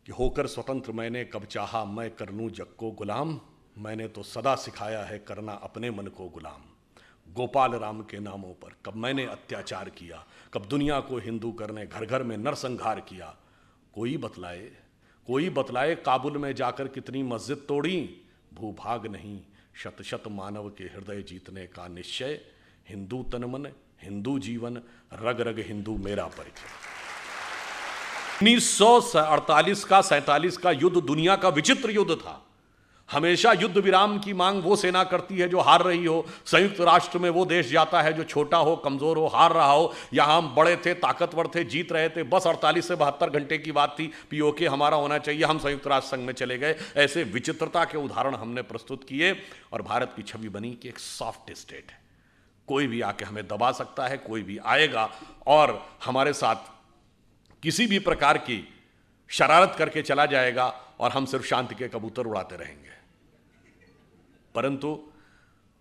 कि होकर स्वतंत्र मैंने कब चाहा मैं कर लूं जग को गुलाम, मैंने तो सदा सिखाया है करना अपने मन को गुलाम। गोपाल राम के नामों पर कब मैंने अत्याचार किया, कब दुनिया को हिंदू करने घर घर में नरसंहार किया। कोई बतलाए काबुल में जाकर कितनी मस्जिद तोड़ी, भूभाग नहीं शत शत मानव के हृदय जीतने का निश्चय। हिंदू तन मन हिंदू जीवन, रग रग हिंदू मेरा परिचय। 1948 का 47 का युद्ध दुनिया का विचित्र युद्ध था। हमेशा युद्ध विराम की मांग वो सेना करती है जो हार रही हो। संयुक्त राष्ट्र में वो देश जाता है जो छोटा हो, कमजोर हो, हार रहा हो। यहां हम बड़े थे, ताकतवर थे, जीत रहे थे, बस 48 से 72 घंटे की बात थी, पीओके हमारा होना चाहिए, हम संयुक्त राष्ट्र संघ में चले गए। ऐसे विचित्रता के उदाहरण हमने प्रस्तुत किए और भारत की छवि बनी कि एक सॉफ्ट स्टेट है, कोई भी आके हमें दबा सकता है, कोई भी आएगा और हमारे साथ किसी भी प्रकार की शरारत करके चला जाएगा और हम सिर्फ शांति के कबूतर उड़ाते रहेंगे। परंतु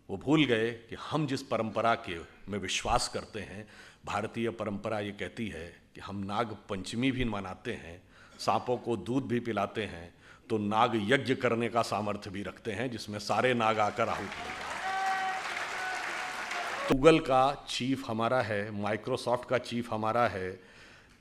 वो भूल गए कि हम जिस परंपरा के में विश्वास करते हैं, भारतीय परंपरा ये कहती है कि हम नाग पंचमी भी मनाते हैं, सांपों को दूध भी पिलाते हैं, तो नाग यज्ञ करने का सामर्थ्य भी रखते हैं जिसमें सारे नाग आकर आहुति देंगे। गूगल का चीफ हमारा है, माइक्रोसॉफ्ट का चीफ हमारा है,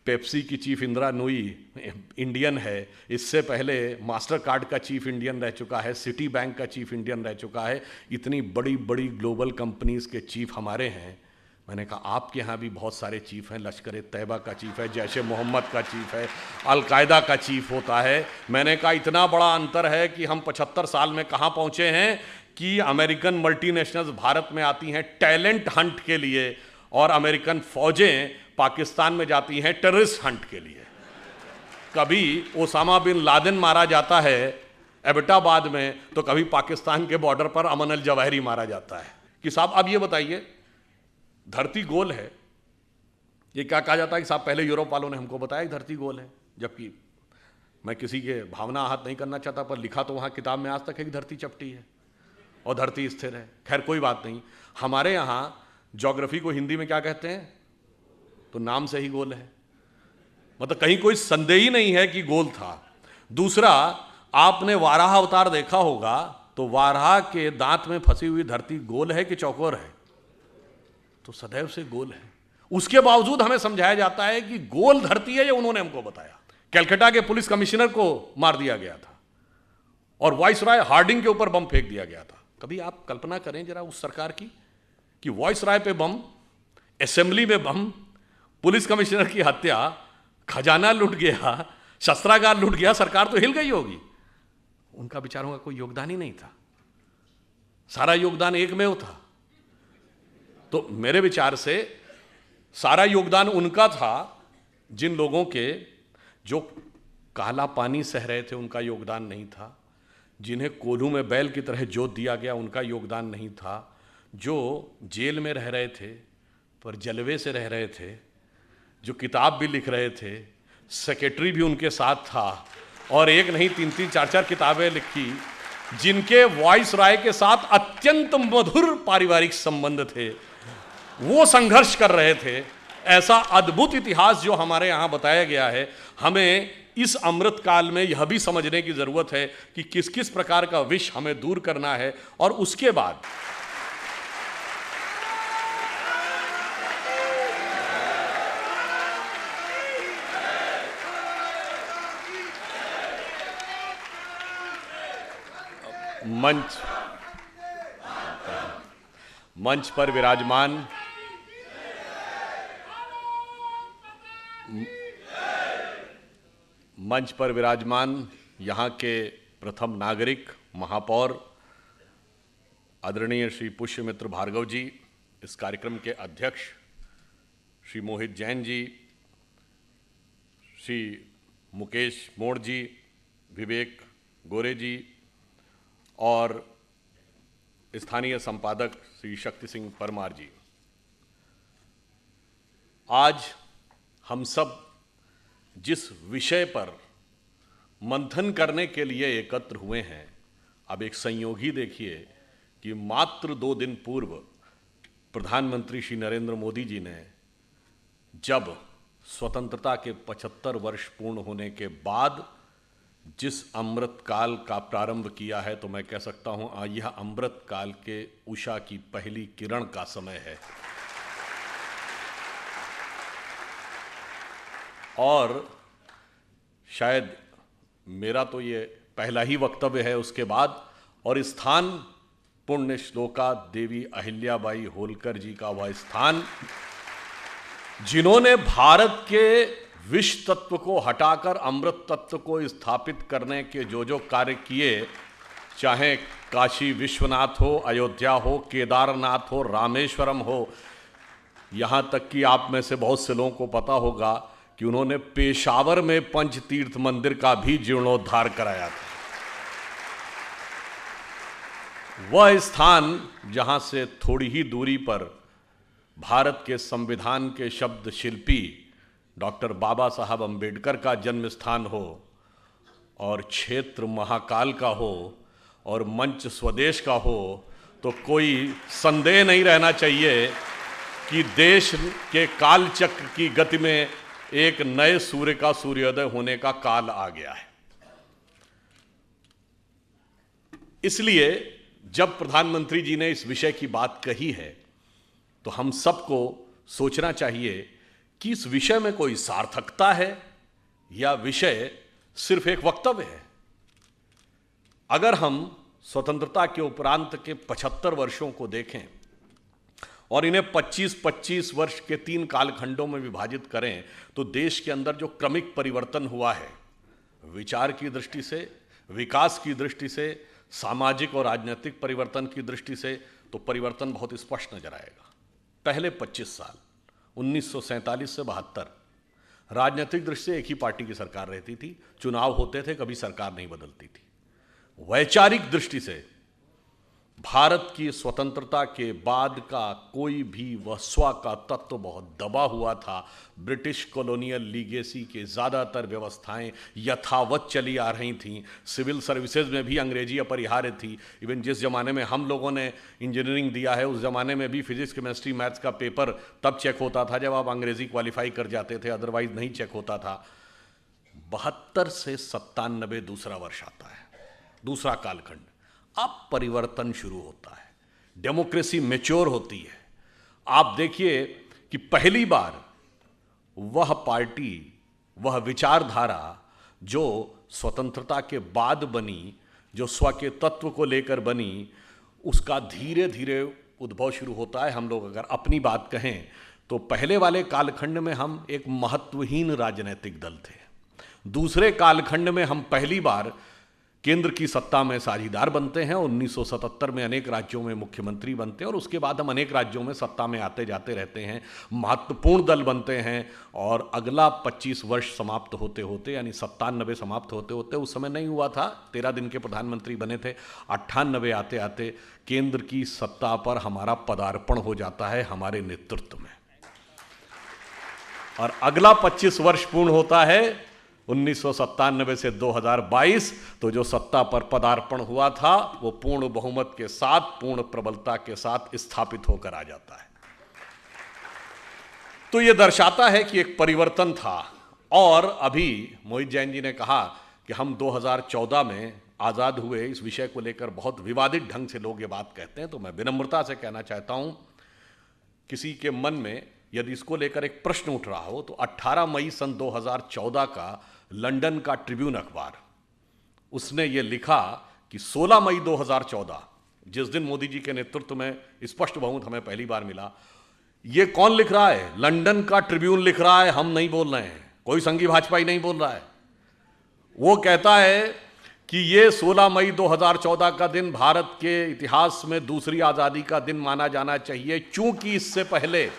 पेप्सी की चीफ इंदिरा नूई इंडियन है, इससे पहले मास्टर कार्ड का चीफ इंडियन रह चुका है, सिटी बैंक का चीफ इंडियन रह चुका है। इतनी बड़ी बड़ी ग्लोबल कंपनीज के चीफ हमारे हैं। मैंने कहा आपके यहाँ भी बहुत सारे चीफ हैं, लश्कर तैयबा का चीफ है, जैश ए मोहम्मद का चीफ है, अलकायदा का चीफ होता है। मैंने कहा इतना बड़ा अंतर है कि हम 75 साल में कहाँ पहुँचे हैं कि अमेरिकन मल्टीनेशनल्स भारत में आती हैं टैलेंट हंट के लिए और अमेरिकन फौजें पाकिस्तान में जाती हैं टेररिस्ट हंट के लिए। कभी ओसामा बिन लादेन मारा जाता है एबटाबाद में, तो कभी पाकिस्तान के बॉर्डर पर अमन अल जवाहिरी मारा जाता है। कि साहब अब ये बताइए, धरती गोल है, ये क्या कहा जाता है कि साहब पहले यूरोप वालों ने हमको बताया कि धरती गोल है, जबकि मैं किसी के भावना आहत नहीं करना चाहता, पर लिखा तो वहां किताब में आज तक है कि धरती चपटी है और धरती स्थिर है। खैर कोई बात नहीं। हमारे यहां ज्योग्राफी को हिंदी में क्या कहते हैं? तो नाम से ही गोल है, मतलब कहीं कोई संदेह ही नहीं है कि गोल था। दूसरा, आपने वाराह अवतार देखा होगा, तो वाराह के दांत में फंसी हुई धरती गोल है कि चौकोर है? तो सदैव से गोल है। उसके बावजूद हमें समझाया जाता है कि गोल धरती है, ये उन्होंने हमको बताया। कलकत्ता के पुलिस कमिश्नर को मार दिया गया था और वाइसराय हार्डिंग के ऊपर बम फेंक दिया गया था। कभी आप कल्पना करें जरा उस सरकार की कि वाइसराय पे बम, असेंबली में बम, पुलिस कमिश्नर की हत्या, खजाना लूट गया, शस्त्रागार लूट गया, सरकार तो हिल गई होगी। उनका बेचारों का कोई योगदान ही नहीं था, सारा योगदान एकमेव था। तो मेरे विचार से सारा योगदान उनका था। जिन लोगों के जो काला पानी सह रहे थे उनका योगदान नहीं था, जिन्हें कोल्हू में बैल की तरह जोत दिया गया उनका योगदान नहीं था, जो जेल में रह रहे थे पर जलवे से रह रहे थे, जो किताब भी लिख रहे थे, सेक्रेटरी भी उनके साथ था और एक नहीं 3-3 4-4 किताबें लिखी, जिनके वाइसराय के साथ अत्यंत मधुर पारिवारिक संबंध थे, वो संघर्ष कर रहे थे। ऐसा अद्भुत इतिहास जो हमारे यहाँ बताया गया है, हमें इस अमृत काल में यह भी समझने की जरूरत है कि किस किस प्रकार का विष हमें दूर करना है। और उसके बाद मंच पर विराजमान यहाँ के प्रथम नागरिक महापौर आदरणीय श्री पुष्यमित्र भार्गव जी, इस कार्यक्रम के अध्यक्ष श्री मोहित जैन जी, श्री मुकेश मोड़ जी, विवेक गोरे जी और स्थानीय संपादक श्री शक्ति सिंह परमार जी। आज हम सब जिस विषय पर मंथन करने के लिए एकत्र हुए हैं, अब एक संयोगी देखिए कि मात्र 2 दिन पूर्व प्रधानमंत्री श्री नरेंद्र मोदी जी ने, जब स्वतंत्रता के 75 वर्ष पूर्ण होने के बाद जिस अमृत काल का प्रारंभ किया है, तो मैं कह सकता हूं यह अमृत काल के उषा की पहली किरण का समय है। और शायद मेरा तो ये पहला ही वक्तव्य है उसके बाद, और स्थान पुण्य श्लोका देवी अहिल्याबाई होलकर जी का वह स्थान जिन्होंने भारत के विष तत्व को हटाकर अमृत तत्व को स्थापित करने के जो कार्य किए, चाहे काशी विश्वनाथ हो, अयोध्या हो, केदारनाथ हो, रामेश्वरम हो, यहाँ तक कि आप में से बहुत से लोगों को पता होगा कि उन्होंने पेशावर में पंच तीर्थ मंदिर का भी जीर्णोद्धार कराया था। वह स्थान जहाँ से थोड़ी ही दूरी पर भारत के संविधान के शब्द शिल्पी डॉक्टर बाबा साहब अंबेडकर का जन्म स्थान हो, और क्षेत्र महाकाल का हो, और मंच स्वदेश का हो, तो कोई संदेह नहीं रहना चाहिए कि देश के कालचक्र की गति में एक नए सूर्य का सूर्योदय होने का काल आ गया है। इसलिए जब प्रधानमंत्री जी ने इस विषय की बात कही है, तो हम सबको सोचना चाहिए कि इस विषय में कोई सार्थकता है या विषय सिर्फ एक वक्तव्य है। अगर हम स्वतंत्रता के उपरांत के 75 वर्षों को देखें और इन्हें 25-25 वर्ष के 3 कालखंडों में विभाजित करें, तो देश के अंदर जो क्रमिक परिवर्तन हुआ है, विचार की दृष्टि से, विकास की दृष्टि से, सामाजिक और राजनीतिक परिवर्तन की दृष्टि से, तो परिवर्तन बहुत स्पष्ट नजर आएगा। पहले 25 साल 1947 से 72 राजनीतिक दृष्टि से एक ही पार्टी की सरकार रहती थी, चुनाव होते थे, कभी सरकार नहीं बदलती थी। वैचारिक दृष्टि से भारत की स्वतंत्रता के बाद का कोई भी वसवा का तत्व बहुत दबा हुआ था। ब्रिटिश कॉलोनियल लीगेसी के ज़्यादातर व्यवस्थाएं यथावत चली आ रही थीं। सिविल सर्विसेज में भी अंग्रेजी अपरिहार्य थी। इवन जिस ज़माने में हम लोगों ने इंजीनियरिंग दिया है, उस ज़माने में भी फिजिक्स, केमिस्ट्री, मैथ्स का पेपर तब चेक होता था जब आप अंग्रेजी क्वालिफाई कर जाते थे, अदरवाइज नहीं चेक होता था। 72 से 97 दूसरा वर्ष आता है, दूसरा कालखंड। अब परिवर्तन शुरू होता है, डेमोक्रेसी मैच्योर होती है। आप देखिए कि पहली बार वह पार्टी, वह विचारधारा जो स्वतंत्रता के बाद बनी, जो स्व के तत्व को लेकर बनी, उसका धीरे धीरे उद्भव शुरू होता है। हम लोग अगर अपनी बात कहें तो पहले वाले कालखंड में हम एक महत्वहीन राजनीतिक दल थे। दूसरे कालखंड में हम पहली बार केंद्र की सत्ता में साझीदार बनते हैं। 1977 में अनेक राज्यों में मुख्यमंत्री बनते हैं, और उसके बाद हम अनेक राज्यों में सत्ता में आते जाते रहते हैं, महत्वपूर्ण दल बनते हैं। और अगला 25 वर्ष समाप्त होते होते, यानी 97 समाप्त होते होते, उस समय नहीं हुआ था, 13 दिन के प्रधानमंत्री बने थे, 98 आते आते केंद्र की सत्ता पर हमारा पदार्पण हो जाता है हमारे नेतृत्व में। और अगला 25 वर्ष पूर्ण होता है 1997 से 2022, तो जो सत्ता पर पदार्पण हुआ था वो पूर्ण बहुमत के साथ, पूर्ण प्रबलता के साथ स्थापित होकर आ जाता है। तो ये दर्शाता है कि एक परिवर्तन था। और अभी मोहित जैन जी ने कहा कि हम 2014 में आज़ाद हुए, इस विषय को लेकर बहुत विवादित ढंग से लोग ये बात कहते हैं। तो मैं विनम्रता से कहना चाहता हूं, किसी के मन में यदि इसको लेकर एक प्रश्न उठ रहा हो, तो 18 मई सन 2014 का लंदन का ट्रिब्यून अखबार, उसने ये लिखा कि 16 मई 2014, जिस दिन मोदी जी के नेतृत्व में स्पष्ट बहुमत हमें पहली बार मिला। ये कौन लिख रहा है? लंदन का ट्रिब्यून लिख रहा है, हम नहीं बोल रहे हैं, कोई संघी भाजपाई नहीं बोल रहा है। वो कहता है कि ये 16 मई 2014 का दिन भारत के इतिहास में दूसरी आज़ादी का दिन माना जाना चाहिए, चूंकि इससे पहले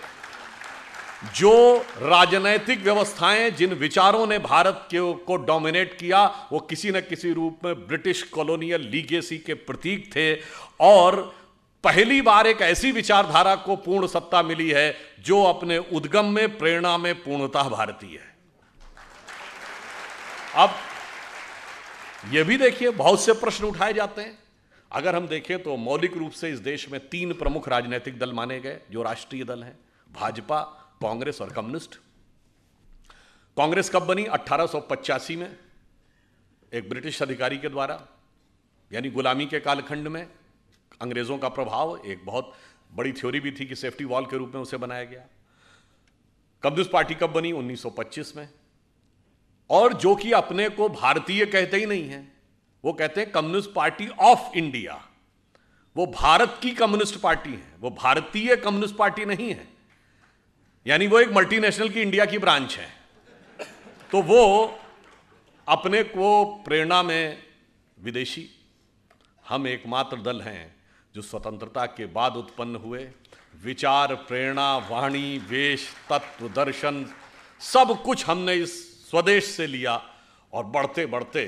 जो राजनैतिक व्यवस्थाएं, जिन विचारों ने भारत को डोमिनेट किया, वो किसी न किसी रूप में ब्रिटिश कॉलोनियल लीगेसी के प्रतीक थे। और पहली बार एक ऐसी विचारधारा को पूर्ण सत्ता मिली है जो अपने उद्गम में, प्रेरणा में पूर्णतः भारतीय है। अब यह भी देखिए, बहुत से प्रश्न उठाए जाते हैं। अगर हम देखें तो मौलिक रूप से इस देश में 3 प्रमुख राजनीतिक दल माने गए जो राष्ट्रीय दल हैं, भाजपा, कांग्रेस और कम्युनिस्ट। कांग्रेस कब बनी? 1885 में। एक ब्रिटिश अधिकारी के द्वारा, यानी गुलामी के कालखंड में अंग्रेजों का प्रभाव, एक बहुत बड़ी थ्योरी भी थी कि सेफ्टी वॉल के रूप में उसे बनाया गया। कम्युनिस्ट पार्टी कब बनी? 1925 में। और जो कि अपने को भारतीय कहते ही नहीं है, वो कहते हैं कम्युनिस्ट पार्टी ऑफ इंडिया। वो भारत की कम्युनिस्ट पार्टी है, वो भारतीय कम्युनिस्ट पार्टी नहीं है, यानी वो एक मल्टीनेशनल की इंडिया की ब्रांच है। तो वो अपने को प्रेरणा में विदेशी, हम एकमात्र दल हैं जो स्वतंत्रता के बाद उत्पन्न हुए, विचार, प्रेरणा, वाणी, वेश, तत्व, दर्शन, सब कुछ हमने इस स्वदेश से लिया और बढ़ते बढ़ते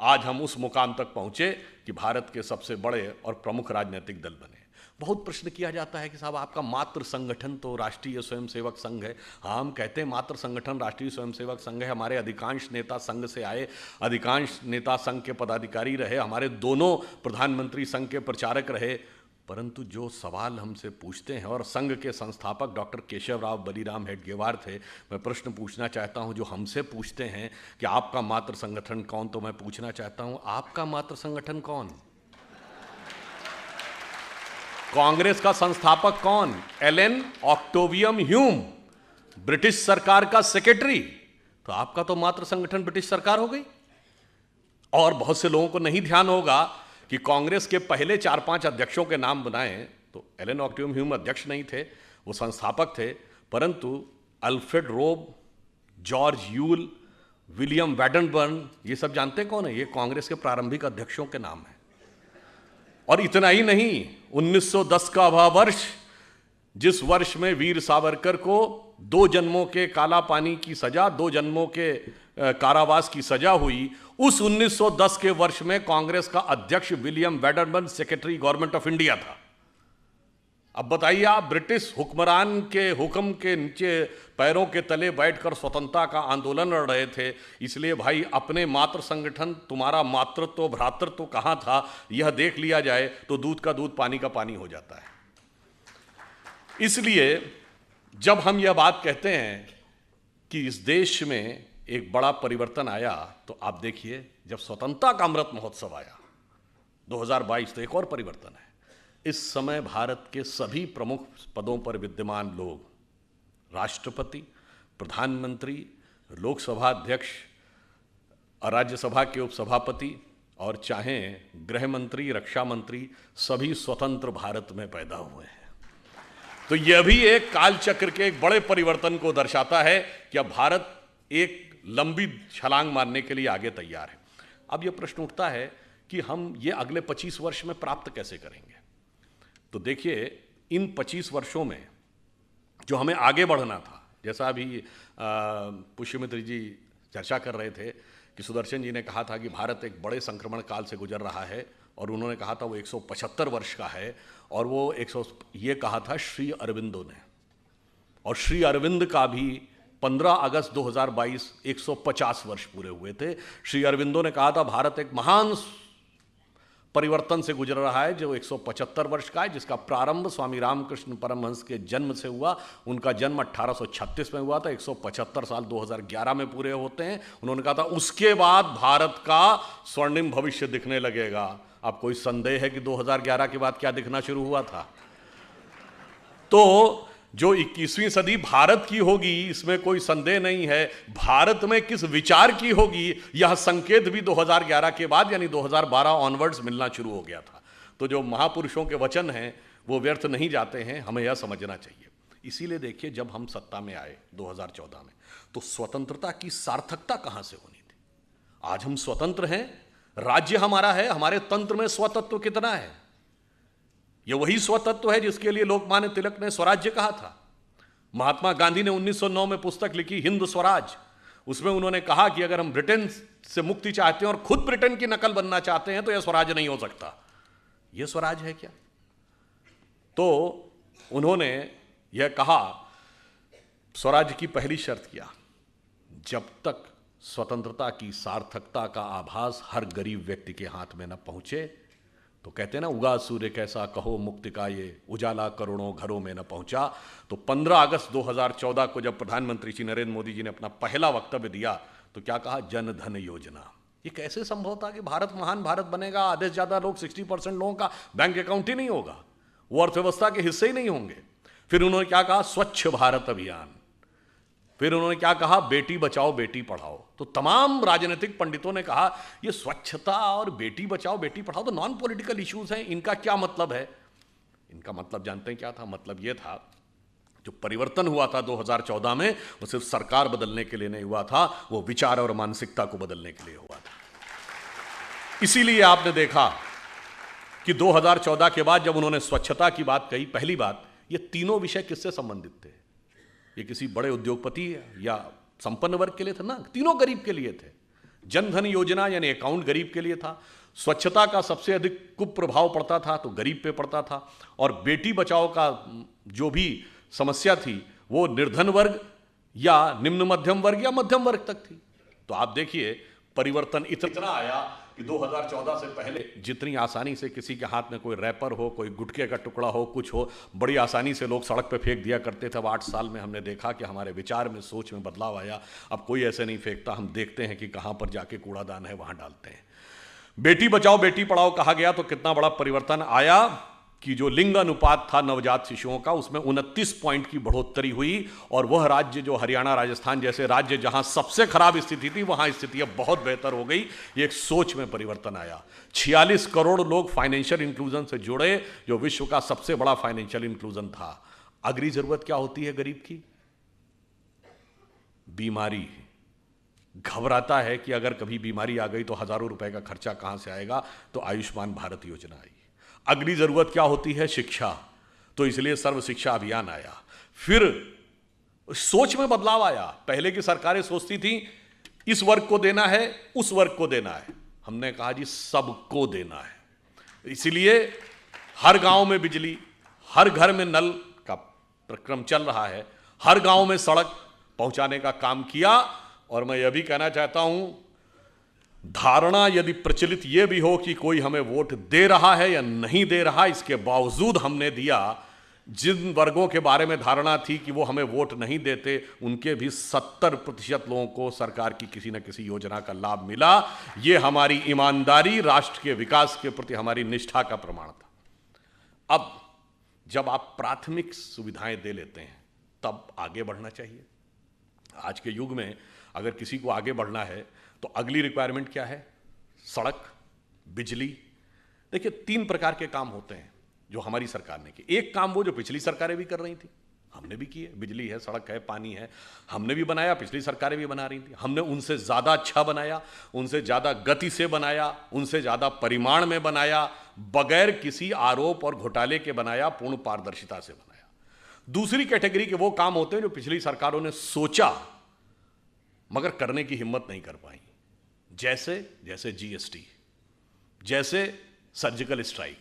आज हम उस मुकाम तक पहुंचे कि भारत के सबसे बड़े और प्रमुख राजनीतिक दल बने। बहुत प्रश्न किया जाता है कि साहब आपका मातृ संगठन तो राष्ट्रीय स्वयंसेवक संघ है। हाँ, हम कहते हैं मातृ संगठन राष्ट्रीय स्वयंसेवक संघ है। हमारे अधिकांश नेता संघ से आए, अधिकांश नेता संघ के पदाधिकारी रहे, हमारे दोनों प्रधानमंत्री संघ के प्रचारक रहे। परंतु जो सवाल हमसे पूछते हैं, और संघ के संस्थापक डॉक्टर केशवराव बलीराम हेडगेवार थे, मैं प्रश्न पूछना चाहता हूं, जो हमसे पूछते हैं कि आपका मातृ संगठन कौन, तो मैं पूछना चाहता हूं आपका मातृ संगठन कौन? कांग्रेस का संस्थापक कौन? एलन ऑक्टेवियम ह्यूम, ब्रिटिश सरकार का सेक्रेटरी। तो आपका तो मातृ संगठन ब्रिटिश सरकार हो गई। और बहुत से लोगों को नहीं ध्यान होगा कि कांग्रेस के पहले 4-5 अध्यक्षों के नाम बनाए तो एलन ऑक्टेवियम ह्यूम अध्यक्ष नहीं थे, वो संस्थापक थे, परंतु अल्फ्रेड रोब, जॉर्ज यूल, विलियम वैडनबर्न, ये सब जानते कौन है? ये कांग्रेस के प्रारंभिक अध्यक्षों के नाम हैं। और इतना ही नहीं, 1910 का वह वर्ष जिस वर्ष में वीर सावरकर को 2 जन्मों के काला पानी की सजा, 2 जन्मों के कारावास की सजा हुई, उस 1910 के वर्ष में कांग्रेस का अध्यक्ष William Wedderburn secretary government of India था। अब बताइए, आप ब्रिटिश हुक्मरान के हुक्म के नीचे पैरों के तले बैठकर स्वतंत्रता का आंदोलन लड़ रहे थे। इसलिए भाई, अपने मातृ संगठन, तुम्हारा मातृत्व भ्रातृत्व कहां था, यह देख लिया जाए तो दूध का दूध पानी का पानी हो जाता है। इसलिए जब हम यह बात कहते हैं कि इस देश में एक बड़ा परिवर्तन आया, तो आप देखिए जब स्वतंत्रता का अमृत महोत्सव आया 2022, तो एक और परिवर्तन है। इस समय भारत के सभी प्रमुख पदों पर विद्यमान लोग, राष्ट्रपति, प्रधानमंत्री, लोकसभा अध्यक्ष, राज्यसभा के उपसभापति और चाहे गृह मंत्री, रक्षा मंत्री, सभी स्वतंत्र भारत में पैदा हुए हैं। तो यह भी एक कालचक्र के एक बड़े परिवर्तन को दर्शाता है कि अब भारत एक लंबी छलांग मारने के लिए आगे तैयार है। अब यह प्रश्न उठता है कि हम ये अगले 25 वर्ष में प्राप्त कैसे करेंगे? तो देखिए, इन 25 वर्षों में जो हमें आगे बढ़ना था, जैसा अभी पुष्यमित्र जी चर्चा कर रहे थे कि सुदर्शन जी ने कहा था कि भारत एक बड़े संक्रमण काल से गुजर रहा है, और उन्होंने कहा था वो 175 वर्ष का है, और वो ये कहा था श्री अरविंदो ने, और श्री अरविंद का भी 15 अगस्त 2022 150 वर्ष पूरे हुए थे। श्री अरविंदो ने कहा था भारत एक महान परिवर्तन से गुजर रहा है जो 175 वर्ष का है, जिसका प्रारंभ स्वामी रामकृष्ण परमहंस के जन्म से हुआ। उनका जन्म 1836 में हुआ था, 175 साल 2011 में पूरे होते हैं। उन्होंने कहा था उसके बाद भारत का स्वर्णिम भविष्य दिखने लगेगा। अब कोई संदेह है कि 2011 के बाद क्या दिखना शुरू हुआ था? तो जो 21वीं सदी भारत की होगी, इसमें कोई संदेह नहीं है। भारत में किस विचार की होगी, यह संकेत भी 2011 के बाद यानी 2012 ऑनवर्ड्स मिलना शुरू हो गया था। तो जो महापुरुषों के वचन हैं वो व्यर्थ नहीं जाते हैं, हमें यह समझना चाहिए। इसीलिए देखिए, जब हम सत्ता में आए 2014 में, तो स्वतंत्रता की सार्थकता कहां से होनी थी? आज हम स्वतंत्र हैं, राज्य हमारा है, हमारे तंत्र में स्वतत्व कितना है? यह वही स्वतत्व है जिसके लिए लोकमान्य तिलक ने स्वराज्य कहा था। महात्मा गांधी ने 1909 में पुस्तक लिखी हिंद स्वराज। उसमें उन्होंने कहा कि अगर हम ब्रिटेन से मुक्ति चाहते हैं और खुद ब्रिटेन की नकल बनना चाहते हैं तो यह स्वराज नहीं हो सकता। यह स्वराज है क्या? तो उन्होंने यह कहा, स्वराज की पहली शर्त किया, जब तक स्वतंत्रता की सार्थकता का आभास हर गरीब व्यक्ति के हाथ में न पहुंचे, तो कहते हैं ना, उगा सूर्य कैसा कहो मुक्ति का ये उजाला करोड़ों घरों में न पहुंचा। तो 15 अगस्त 2014 को जब प्रधानमंत्री श्री नरेंद्र मोदी जी ने अपना पहला वक्तव्य दिया तो क्या कहा? जन धन योजना। ये कैसे संभव था कि भारत महान भारत बनेगा, आधे से ज्यादा लोग 60% लोगों का बैंक अकाउंट ही नहीं होगा, वो अर्थव्यवस्था के हिस्से ही नहीं होंगे। फिर उन्होंने क्या कहा, स्वच्छ भारत अभियान। फिर उन्होंने क्या कहा, बेटी बचाओ बेटी पढ़ाओ। तो तमाम राजनीतिक पंडितों ने कहा ये स्वच्छता और बेटी बचाओ बेटी पढ़ाओ तो नॉन पॉलिटिकल इश्यूज हैं, इनका क्या मतलब है। इनका मतलब जानते हैं क्या था? मतलब ये था जो परिवर्तन हुआ था 2014 में, वो सिर्फ सरकार बदलने के लिए नहीं हुआ था, वो विचार और मानसिकता को बदलने के लिए हुआ था। इसीलिए आपने देखा कि 2014 के बाद जब उन्होंने स्वच्छता की बात कही, पहली बात, ये तीनों विषय किससे संबंधित थे? ये किसी बड़े उद्योगपति या संपन्न वर्ग के लिए थे ना, तीनों गरीब के लिए थे। जनधन योजना यानी अकाउंट गरीब के लिए था, स्वच्छता का सबसे अधिक कुप्रभाव पड़ता था तो गरीब पे पड़ता था, और बेटी बचाओ का जो भी समस्या थी वो निर्धन वर्ग या निम्न मध्यम वर्ग या मध्यम वर्ग तक थी। तो आप देखिए परिवर्तन इतना आया कि 2014 से पहले जितनी आसानी से किसी के हाथ में कोई रैपर हो, कोई गुटखे का टुकड़ा हो, कुछ हो, बड़ी आसानी से लोग सड़क पे फेंक दिया करते थे। अब 8 साल में हमने देखा कि हमारे विचार में, सोच में बदलाव आया। अब कोई ऐसे नहीं फेंकता, हम देखते हैं कि कहाँ पर जाके कूड़ादान है वहाँ डालते हैं। बेटी बचाओ बेटी पढ़ाओ कहा गया तो कितना बड़ा परिवर्तन आया कि जो लिंग अनुपात था नवजात शिशुओं का, उसमें 29 पॉइंट की बढ़ोतरी हुई। और वह राज्य जो हरियाणा राजस्थान जैसे राज्य जहां सबसे खराब स्थिति थी, वहां स्थिति अब बहुत बेहतर हो गई। ये एक सोच में परिवर्तन आया। 46 करोड़ लोग फाइनेंशियल इंक्लूजन से जुड़े, जो विश्व का सबसे बड़ा फाइनेंशियल इंक्लूजन था। अगली जरूरत क्या होती है गरीब की? बीमारी। घबराता है कि अगर कभी बीमारी आ गई तो हजारों रुपए का खर्चा कहां से आएगा, तो आयुष्मान भारत योजना आई। अगली जरूरत क्या होती है? शिक्षा। तो इसलिए सर्व शिक्षा अभियान आया। फिर सोच में बदलाव आया। पहले की सरकारें सोचती थी इस वर्ग को देना है, उस वर्ग को देना है। हमने कहा जी सबको देना है। इसलिए हर गांव में बिजली, हर घर में नल का प्रक्रम चल रहा है, हर गांव में सड़क पहुंचाने का काम किया। और मैं यह भी कहना चाहता हूं, धारणा यदि प्रचलित यह भी हो कि कोई हमें वोट दे रहा है या नहीं दे रहा, इसके बावजूद हमने दिया। जिन वर्गों के बारे में धारणा थी कि वो हमें वोट नहीं देते, उनके भी 70% लोगों को सरकार की किसी न किसी योजना का लाभ मिला। यह हमारी ईमानदारी, राष्ट्र के विकास के प्रति हमारी निष्ठा का प्रमाण था। अब जब आप प्राथमिक सुविधाएं दे लेते हैं तब आगे बढ़ना चाहिए। आज के युग में अगर किसी को आगे बढ़ना है तो अगली रिक्वायरमेंट क्या है? सड़क, बिजली। देखिए 3 प्रकार के काम होते हैं जो हमारी सरकार ने किए। एक काम वो जो पिछली सरकारें भी कर रही थी, हमने भी किए। बिजली है, सड़क है, पानी है, हमने भी बनाया, पिछली सरकारें भी बना रही थी। हमने उनसे ज़्यादा अच्छा बनाया, उनसे ज़्यादा गति से बनाया, उनसे ज़्यादा परिमाण में बनाया, बगैर किसी आरोप और घोटाले के बनाया, पूर्ण पारदर्शिता से बनाया। दूसरी कैटेगरी के वो काम होते हैं जो पिछली सरकारों ने सोचा मगर करने की हिम्मत नहीं कर पाई, जैसे जीएसटी, जैसे सर्जिकल स्ट्राइक।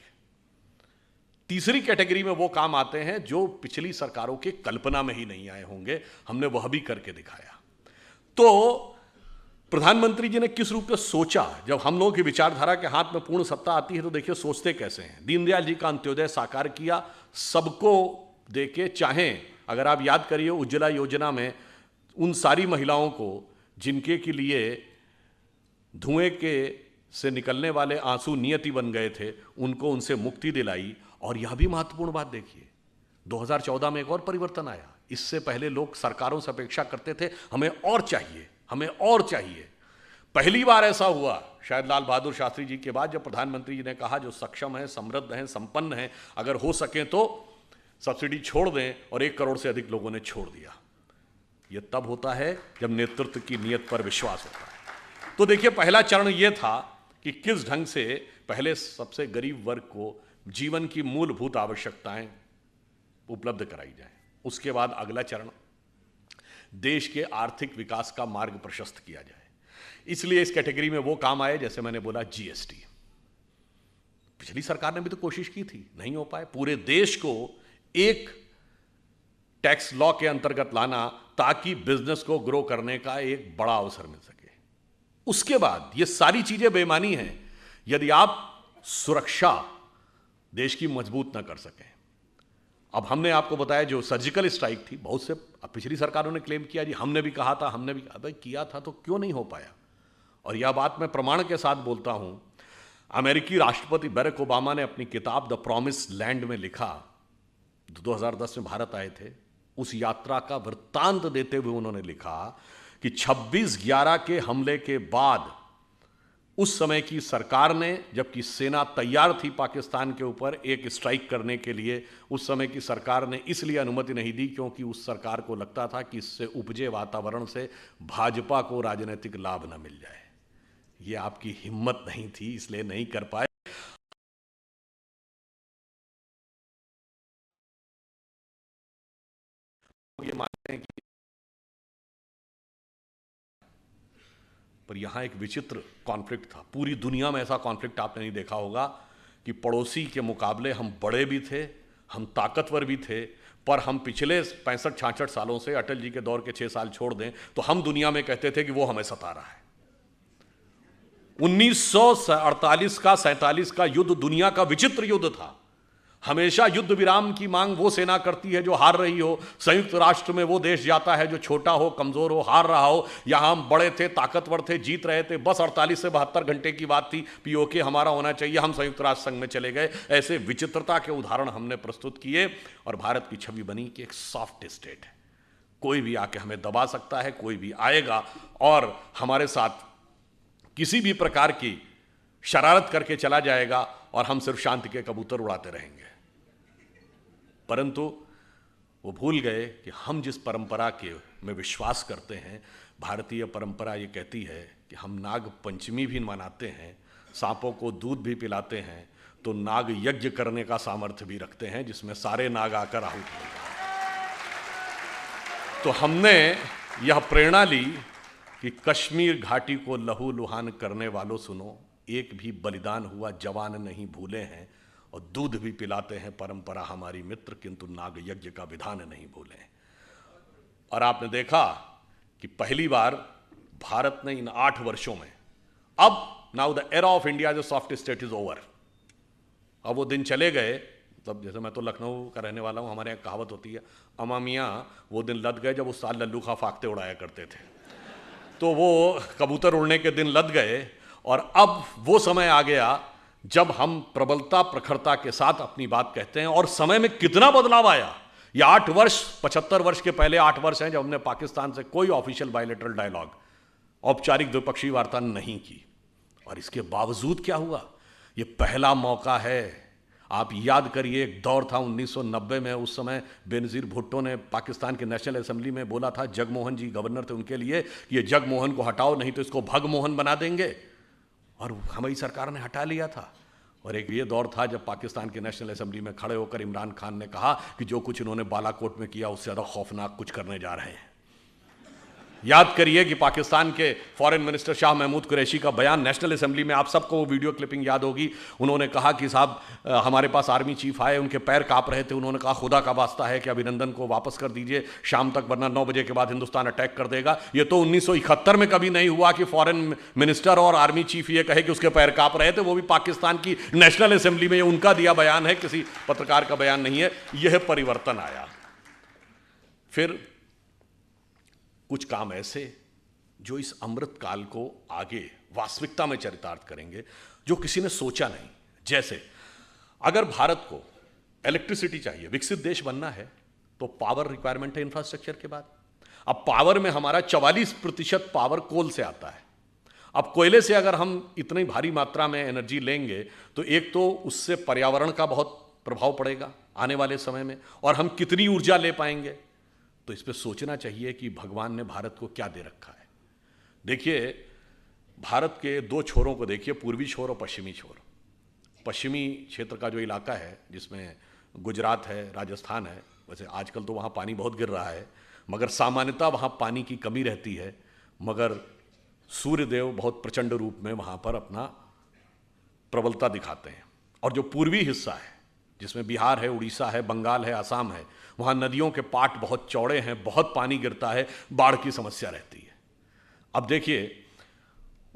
तीसरी कैटेगरी में वो काम आते हैं जो पिछली सरकारों के कल्पना में ही नहीं आए होंगे, हमने वह भी करके दिखाया। तो प्रधानमंत्री जी ने किस रूप में सोचा? जब हम लोगों की विचारधारा के हाथ में पूर्ण सत्ता आती है तो देखिए सोचते कैसे हैं। दीनदयाल जी का अंत्योदय साकार किया, सबको देके। चाहें अगर आप याद करिए उज्ज्वला योजना में उन सारी महिलाओं को जिनके के लिए धुएं के से निकलने वाले आंसू नियति बन गए थे, उनको उनसे मुक्ति दिलाई। और यह भी महत्वपूर्ण बात देखिए, 2014 में एक और परिवर्तन आया। इससे पहले लोग सरकारों से अपेक्षा करते थे हमें और चाहिए, हमें और चाहिए। पहली बार ऐसा हुआ शायद लाल बहादुर शास्त्री जी के बाद, जब प्रधानमंत्री जी ने कहा जो सक्षम है, समृद्ध हैं, संपन्न हैं, अगर हो सके तो सब्सिडी छोड़ दें, और 1 करोड़ से अधिक लोगों ने छोड़ दिया। यह तब होता है जब नेतृत्व की नीयत पर विश्वास होता है। तो देखिए पहला चरण यह था कि किस ढंग से पहले सबसे गरीब वर्ग को जीवन की मूलभूत आवश्यकताएं उपलब्ध कराई जाए। उसके बाद अगला चरण देश के आर्थिक विकास का मार्ग प्रशस्त किया जाए। इसलिए इस कैटेगरी में वो काम आए, जैसे मैंने बोला जीएसटी। पिछली सरकार ने भी तो कोशिश की थी, नहीं हो पाए। पूरे देश को एक टैक्स लॉ के अंतर्गत लाना ताकि बिजनेस को ग्रो करने का एक बड़ा अवसर मिल सके। उसके बाद ये सारी चीजें बेईमानी हैं यदि आप सुरक्षा देश की मजबूत ना कर सकें। अब हमने आपको बताया जो सर्जिकल स्ट्राइक थी, बहुत से पिछली सरकारों ने क्लेम किया जी हमने भी कहा था, हमने भी भाई किया था तो क्यों नहीं हो पाया? और यह बात मैं प्रमाण के साथ बोलता हूं। अमेरिकी राष्ट्रपति बैरक ओबामा ने अपनी किताब द प्रॉमिस लैंड में लिखा, 2010 में भारत आए थे, उस यात्रा का वृत्तांत देते हुए उन्होंने लिखा कि 26/11 के हमले के बाद उस समय की सरकार ने, जबकि सेना तैयार थी पाकिस्तान के ऊपर एक स्ट्राइक करने के लिए, उस समय की सरकार ने इसलिए अनुमति नहीं दी क्योंकि उस सरकार को लगता था कि इससे उपजे वातावरण से भाजपा को राजनीतिक लाभ न मिल जाए। ये आपकी हिम्मत नहीं थी, इसलिए नहीं कर पाए। ये मानते हैं कि पर यहां एक विचित्र कॉन्फ्लिक्ट था। पूरी दुनिया में ऐसा कॉन्फ्लिक्ट आपने नहीं देखा होगा कि पड़ोसी के मुकाबले हम बड़े भी थे, हम ताकतवर भी थे, पर हम पिछले 65-66 सालों से, अटल जी के दौर के 6 साल छोड़ दें तो हम दुनिया में कहते थे कि वो हमें सता रहा है। 1948 का 47 का युद्ध दुनिया का विचित्र युद्ध था। हमेशा युद्ध विराम की मांग वो सेना करती है जो हार रही हो, संयुक्त राष्ट्र में वो देश जाता है जो छोटा हो, कमजोर हो, हार रहा हो। यहां हम बड़े थे, ताकतवर थे, जीत रहे थे, बस 48 से 72 घंटे की बात थी, पीओके हमारा होना चाहिए, हम संयुक्त राष्ट्र संघ में चले गए। ऐसे विचित्रता के उदाहरण हमने प्रस्तुत किए और भारत की छवि बनी कि एक सॉफ्ट स्टेट है, कोई भी आके हमें दबा सकता है, कोई भी आएगा और हमारे साथ किसी भी प्रकार की शरारत करके चला जाएगा और हम सिर्फ शांति के कबूतर उड़ाते रहेंगे। परंतु वो भूल गए कि हम जिस परंपरा के में विश्वास करते हैं, भारतीय परंपरा ये कहती है कि हम नाग पंचमी भी मनाते हैं, सांपों को दूध भी पिलाते हैं, तो नाग यज्ञ करने का सामर्थ्य भी रखते हैं जिसमें सारे नाग आकर आहुत होंगे। तो हमने यह प्रेरणा ली कि कश्मीर घाटी को लहूलुहान करने वालों सुनो, एक भी बलिदान हुआ जवान नहीं भूले हैं, और दूध भी पिलाते हैं परंपरा हमारी मित्र, किंतु नाग यज्ञ का विधान नहीं भूले। और आपने देखा कि पहली बार भारत ने इन 8 वर्षों में, अब now the era of India जो सॉफ्ट स्टेट इज ओवर, अब वो दिन चले गए। तब जैसे मैं तो लखनऊ का रहने वाला हूं, हमारे यहाँ कहावत होती है, अमा मियाँ वो दिन लद गए जब उस साल लल्लू खा फाकते उड़ाया करते थे। तो वो कबूतर उड़ने के दिन लद गए और अब वो समय आ गया जब हम प्रबलता प्रखरता के साथ अपनी बात कहते हैं। और समय में कितना बदलाव आया। ये 8 वर्ष, 75 वर्ष के पहले 8 वर्ष हैं जब हमने पाकिस्तान से कोई ऑफिशियल बायलैटरल डायलॉग, औपचारिक द्विपक्षीय वार्ता नहीं की। और इसके बावजूद क्या हुआ, ये पहला मौका है। आप याद करिए, एक दौर था 1990 में, उस समय बेनज़ीर भुट्टो ने पाकिस्तान के नेशनल असेंबली में बोला था, जगमोहन जी गवर्नर थे उनके लिए, कि ये जगमोहन को हटाओ नहीं तो इसको भगमोहन बना देंगे। और हमारी सरकार ने हटा लिया था। और एक ये दौर था जब पाकिस्तान के नेशनल असेंबली में खड़े होकर इमरान खान ने कहा कि जो कुछ इन्होंने बालाकोट में किया उससे ज़्यादा खौफनाक कुछ करने जा रहे हैं। याद करिए कि पाकिस्तान के फॉरेन मिनिस्टर शाह महमूद कुरैशी का बयान नेशनल असेंबली में, आप सबको वो वीडियो क्लिपिंग याद होगी, उन्होंने कहा कि साहब हमारे पास आर्मी चीफ आए, उनके पैर कांप रहे थे, उन्होंने कहा खुदा का वास्ता है कि अभिनंदन को वापस कर दीजिए शाम तक, वरना 9 बजे के बाद हिंदुस्तान अटैक कर देगा। ये तो 1971 में कभी नहीं हुआ कि फॉरेन मिनिस्टर और आर्मी चीफ ये कहे कि उसके पैर कांप रहे थे, वो भी पाकिस्तान की नेशनल असेंबली में। ये उनका दिया बयान है, किसी पत्रकार का बयान नहीं है। यह परिवर्तन आया। फिर कुछ काम ऐसे जो इस अमृत काल को आगे वास्तविकता में चरितार्थ करेंगे, जो किसी ने सोचा नहीं। जैसे अगर भारत को इलेक्ट्रिसिटी चाहिए, विकसित देश बनना है, तो पावर रिक्वायरमेंट है इंफ्रास्ट्रक्चर के बाद। अब पावर में हमारा 44% पावर कोल से आता है। अब कोयले से अगर हम इतनी भारी मात्रा में एनर्जी लेंगे तो एक तो उससे पर्यावरण का बहुत प्रभाव पड़ेगा आने वाले समय में, और हम कितनी ऊर्जा ले पाएंगे। तो इस पर सोचना चाहिए कि भगवान ने भारत को क्या दे रखा है। देखिए, भारत के 2 छोरों को देखिए, पूर्वी छोर और पश्चिमी छोर। पश्चिमी क्षेत्र का जो इलाका है, जिसमें गुजरात है, राजस्थान है, वैसे आजकल तो वहाँ पानी बहुत गिर रहा है, मगर सामान्यतः वहाँ पानी की कमी रहती है, मगर सूर्यदेव बहुत प्रचंड रूप में वहाँ पर अपना प्रबलता दिखाते हैं। और जो पूर्वी हिस्सा है, जिसमें बिहार है, उड़ीसा है, बंगाल है, असम है, वहाँ नदियों के पाट बहुत चौड़े हैं, बहुत पानी गिरता है, बाढ़ की समस्या रहती है। अब देखिए,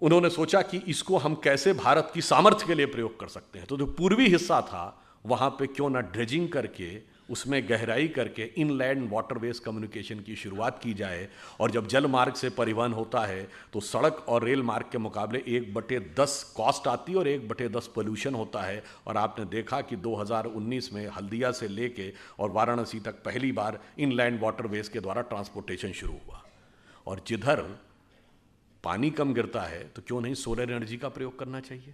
उन्होंने सोचा कि इसको हम कैसे भारत की सामर्थ्य के लिए प्रयोग कर सकते हैं। तो जो पूर्वी हिस्सा था, वहाँ पे क्यों ना ड्रेजिंग करके उसमें गहराई करके इनलैंड वाटरवेज कम्युनिकेशन की शुरुआत की जाए। और जब जल मार्ग से परिवहन होता है तो सड़क और रेल मार्ग के मुकाबले 1/10 कॉस्ट आती है और 1/10 पोल्यूशन होता है। और आपने देखा कि 2019 में हल्दिया से लेके और वाराणसी तक पहली बार इनलैंड वाटरवेज के द्वारा ट्रांसपोर्टेशन शुरू हुआ। और जिधर पानी कम गिरता है तो क्यों नहीं सोलर एनर्जी का प्रयोग करना चाहिए।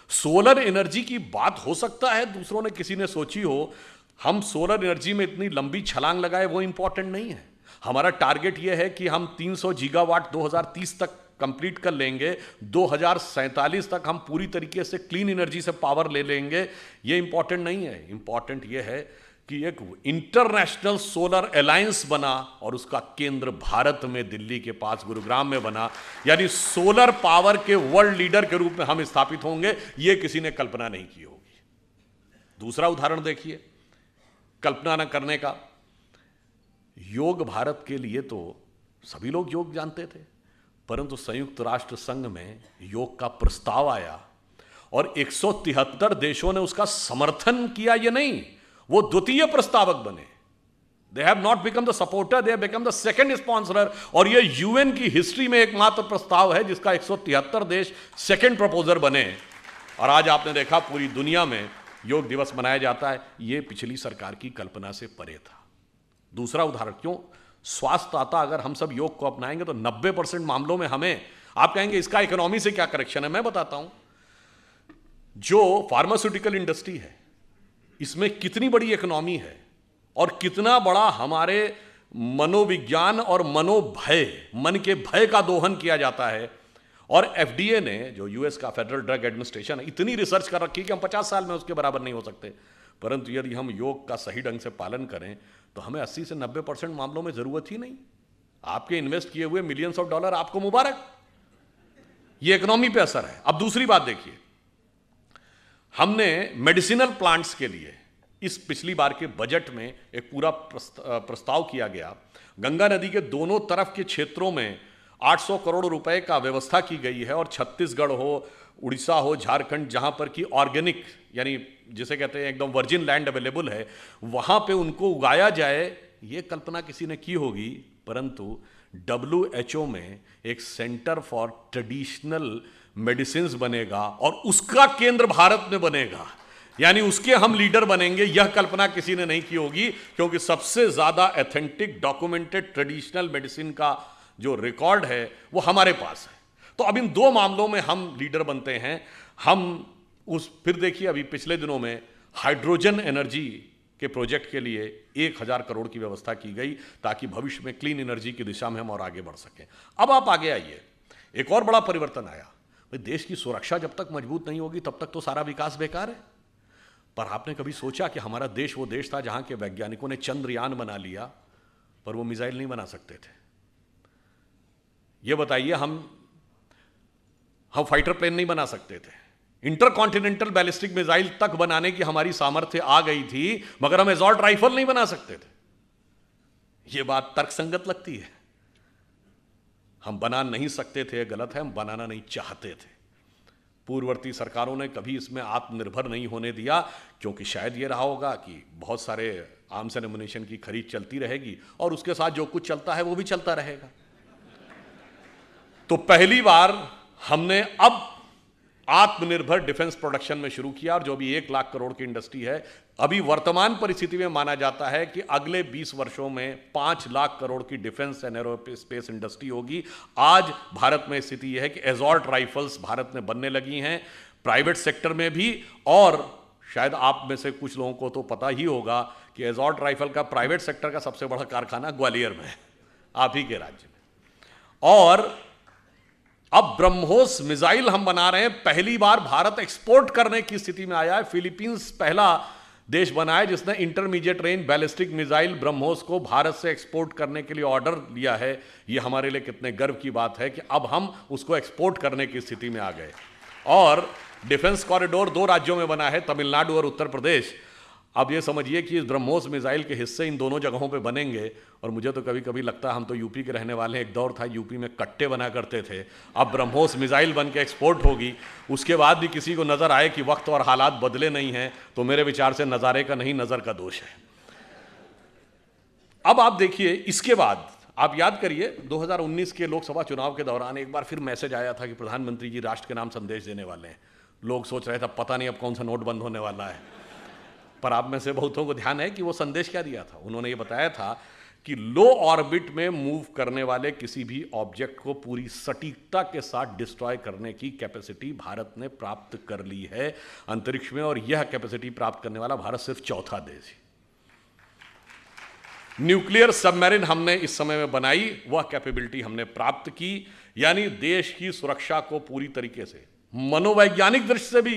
सोलर एनर्जी की बात हो सकता है दूसरों ने किसी ने सोची हो, हम सोलर एनर्जी में इतनी लंबी छलांग लगाए वो इंपॉर्टेंट नहीं है। हमारा टारगेट ये है कि हम 300 गीगावाट 2030 तक कंप्लीट कर लेंगे, 2047 तक हम पूरी तरीके से क्लीन एनर्जी से पावर ले लेंगे। ये इंपॉर्टेंट नहीं है। इंपॉर्टेंट ये है कि एक इंटरनेशनल सोलर अलायंस बना और उसका केंद्र भारत में दिल्ली के पास गुरुग्राम में बना, यानी सोलर पावर के वर्ल्ड लीडर के रूप में हम स्थापित होंगे। ये किसी ने कल्पना नहीं की होगी। दूसरा उदाहरण देखिए कल्पना न करने का। योग भारत के लिए तो सभी लोग योग जानते थे, परंतु संयुक्त राष्ट्र संघ में योग का प्रस्ताव आया और 173 देशों ने उसका समर्थन किया। ये नहीं, वो द्वितीय प्रस्तावक बने। They have not become the supporter, they have become the second sponsorer. और ये यूएन की हिस्ट्री में एकमात्र प्रस्ताव है जिसका 173 देश सेकंड प्रपोजर बने। और आज आपने देखा पूरी दुनिया में योग दिवस मनाया जाता है। ये पिछली सरकार की कल्पना से परे था। दूसरा उदाहरण, क्यों स्वास्थ्य आता, अगर हम सब योग को अपनाएंगे तो 90% मामलों में हमें, आप कहेंगे इसका इकोनॉमी से क्या कनेक्शन है, मैं बताता हूं। जो फार्मास्यूटिकल इंडस्ट्री है इसमें कितनी बड़ी इकोनॉमी है और कितना बड़ा हमारे मनोविज्ञान और मनोभय, मन के भय का दोहन किया जाता है। और एफडीए ने, जो यूएस का फेडरल ड्रग एडमिनिस्ट्रेशन है, इतनी रिसर्च कर रखी है कि हम 50 साल में उसके बराबर नहीं हो सकते। परंतु यदि हम योग का सही ढंग से पालन करें तो हमें 80 से 90% मामलों में जरूरत ही नहीं। आपके इन्वेस्ट किए हुए मिलियंस ऑफ डॉलर आपको मुबारक। ये इकोनॉमी पे असर है। अब दूसरी बात देखिए, हमने मेडिसिनल प्लांट्स के लिए इस पिछली बार के बजट में एक पूरा प्रस्ताव किया गया। गंगा नदी के दोनों तरफ के क्षेत्रों में 800 करोड़ रुपए का व्यवस्था की गई है। और छत्तीसगढ़ हो, उड़ीसा हो, झारखंड, जहां पर कि ऑर्गेनिक, यानी जिसे कहते हैं एकदम वर्जिन लैंड अवेलेबल है, वहां पे उनको उगाया जाए। ये कल्पना किसी ने की होगी, परंतु WHO में एक सेंटर फॉर ट्रेडिशनल मेडिसिन बनेगा और उसका केंद्र भारत में बनेगा, यानी उसके हम लीडर बनेंगे। यह कल्पना किसी ने नहीं की होगी, क्योंकि सबसे ज्यादा एथेंटिक डॉक्यूमेंटेड ट्रेडिशनल मेडिसिन का जो रिकॉर्ड है वो हमारे पास है। तो अब इन दो मामलों में हम लीडर बनते हैं। हम फिर देखिए, अभी पिछले दिनों में हाइड्रोजन एनर्जी के प्रोजेक्ट के लिए 1000 करोड़ की व्यवस्था की गई, ताकि भविष्य में क्लीन एनर्जी की दिशा में हम और आगे बढ़ सकें। अब आप आगे आइए, एक और बड़ा परिवर्तन आया। भाई, देश की सुरक्षा जब तक मजबूत नहीं होगी तब तक तो सारा विकास बेकार है। पर आपने कभी सोचा कि हमारा देश वो देश था जहां के वैज्ञानिकों ने चंद्रयान बना लिया, पर वो मिसाइल नहीं बना सकते थे। ये बताइए, हम फाइटर प्लेन नहीं बना सकते थे। इंटरकॉन्टिनेंटल बैलिस्टिक मिसाइल तक बनाने की हमारी सामर्थ्य आ गई थी, मगर हम असॉल्ट राइफल नहीं बना सकते थे। यह बात तर्कसंगत लगती है। हम बना नहीं सकते थे, गलत है, हम बनाना नहीं चाहते थे। पूर्ववर्ती सरकारों ने कभी इसमें आत्मनिर्भर नहीं होने दिया, क्योंकि शायद ये रहा होगा कि बहुत सारे आर्म्स एंड एमुनिशन की खरीद चलती रहेगी और उसके साथ जो कुछ चलता है वो भी चलता रहेगा। तो पहली बार हमने अब आत्मनिर्भर डिफेंस प्रोडक्शन में शुरू किया, और जो भी 1 लाख करोड़ की इंडस्ट्री है, अभी वर्तमान परिस्थिति में माना जाता है कि अगले 20 वर्षों में 5 लाख करोड़ की डिफेंस एंड एरोस्पेस इंडस्ट्री होगी। आज भारत में स्थिति यह है कि असॉल्ट राइफल्स भारत में बनने लगी हैं, प्राइवेट सेक्टर में भी। और शायद आप में से कुछ लोगों को तो पता ही होगा कि असॉल्ट राइफल का प्राइवेट सेक्टर का सबसे बड़ा कारखाना ग्वालियर में है, आप ही के राज्य में। और अब ब्रह्मोस मिसाइल हम बना रहे हैं। पहली बार भारत एक्सपोर्ट करने की स्थिति में आया है। फिलीपींस पहला देश बना है जिसने intermediate range ballistic missile BrahMos को भारत से एक्सपोर्ट करने के लिए ऑर्डर लिया है। यह हमारे लिए कितने गर्व की बात है कि अब हम उसको एक्सपोर्ट करने की स्थिति में आ गए। और डिफेंस कॉरिडोर 2 राज्यों में बना है, तमिलनाडु और उत्तर प्रदेश। अब ये समझिए कि इस ब्रह्मोस मिसाइल के हिस्से इन दोनों जगहों पे बनेंगे। और मुझे तो कभी कभी लगता है, हम तो यूपी के रहने वाले हैं, एक दौर था यूपी में कट्टे बना करते थे, अब ब्रह्मोस मिसाइल बन के एक्सपोर्ट होगी। उसके बाद भी किसी को नज़र आए कि वक्त और हालात बदले नहीं हैं, तो मेरे विचार से नज़ारे का नहीं, नज़र का दोष है। अब आप देखिए, इसके बाद आप याद करिए 2019 के लोकसभा चुनाव के दौरान एक बार फिर मैसेज आया था कि प्रधानमंत्री जी राष्ट्र के नाम संदेश देने वाले हैं। लोग सोच रहे थे पता नहीं अब कौन सा नोट बंद होने वाला है। पर आप में से बहुतों को ध्यान है कि वो संदेश क्या दिया था। उन्होंने ये बताया था कि लो ऑर्बिट में मूव करने वाले किसी भी ऑब्जेक्ट को पूरी सटीकता के साथ डिस्ट्रॉय करने की कैपेसिटी भारत ने प्राप्त कर ली है अंतरिक्ष में, और यह कैपेसिटी प्राप्त करने वाला भारत सिर्फ चौथा देश है। न्यूक्लियर सबमरीन हमने इस समय में बनाई, वह कैपेबिलिटी हमने प्राप्त की, यानी देश की सुरक्षा को पूरी तरीके से मनोवैज्ञानिक दृष्टि से भी